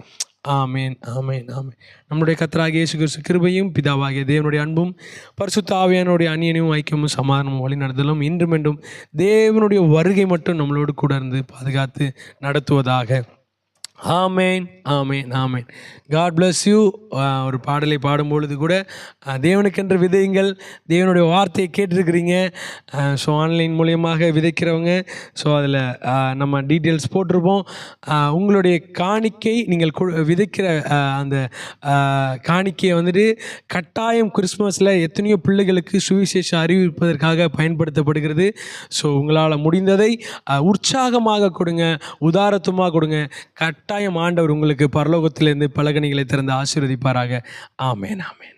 Speaker 1: ஆமேன், ஆமேன், ஆமேன். நம்முடைய கர்த்தராகிய இயேசு கிறிஸ்து கிருபையும் பிதாவாகிய தேவனுடைய அன்பும் பரிசுத்த ஆவியானுடைய அந்நியனும் ஐக்கியமும் சமாதானமும் வழிநடத்தலும் இன்றும் என்றும் தேவனுடைய வருகை மட்டும் நம்மளோடு கூட இருந்து பாதுகாத்து நடத்துவதாக. Amen, amen, amen. God bless you. ஒரு பாடலை பாடும்பொழுது கூட தேவனுக்கென்று விதையுங்கள், தேவனுடைய வார்த்தையை கேட்டிருக்கிறீங்க. ஸோ ஆன்லைன் மூலியமாக விதைக்கிறவங்க, ஸோ அதில் நம்ம டீட்டெயில்ஸ் போட்டிருப்போம். உங்களுடைய காணிக்கை, நீங்கள் விதைக்கிற அந்த காணிக்கையை வந்துட்டு கட்டாயம் கிறிஸ்மஸில் எத்தனையோ பிள்ளைகளுக்கு சுவிசேஷம் அறிவிப்பதற்காக பயன்படுத்தப்படுகிறது. ஸோ உங்களால் முடிந்ததை உற்சாகமாக கொடுங்க, உதாரத்துமாக கொடுங்க. கட்டாயம் ஆண்டவர் உங்களுக்கு பரலோகத்திலிருந்து பலகணிகளை திறந்து ஆசீர்வதிப்பாராக. ஆமேன், ஆமேன்.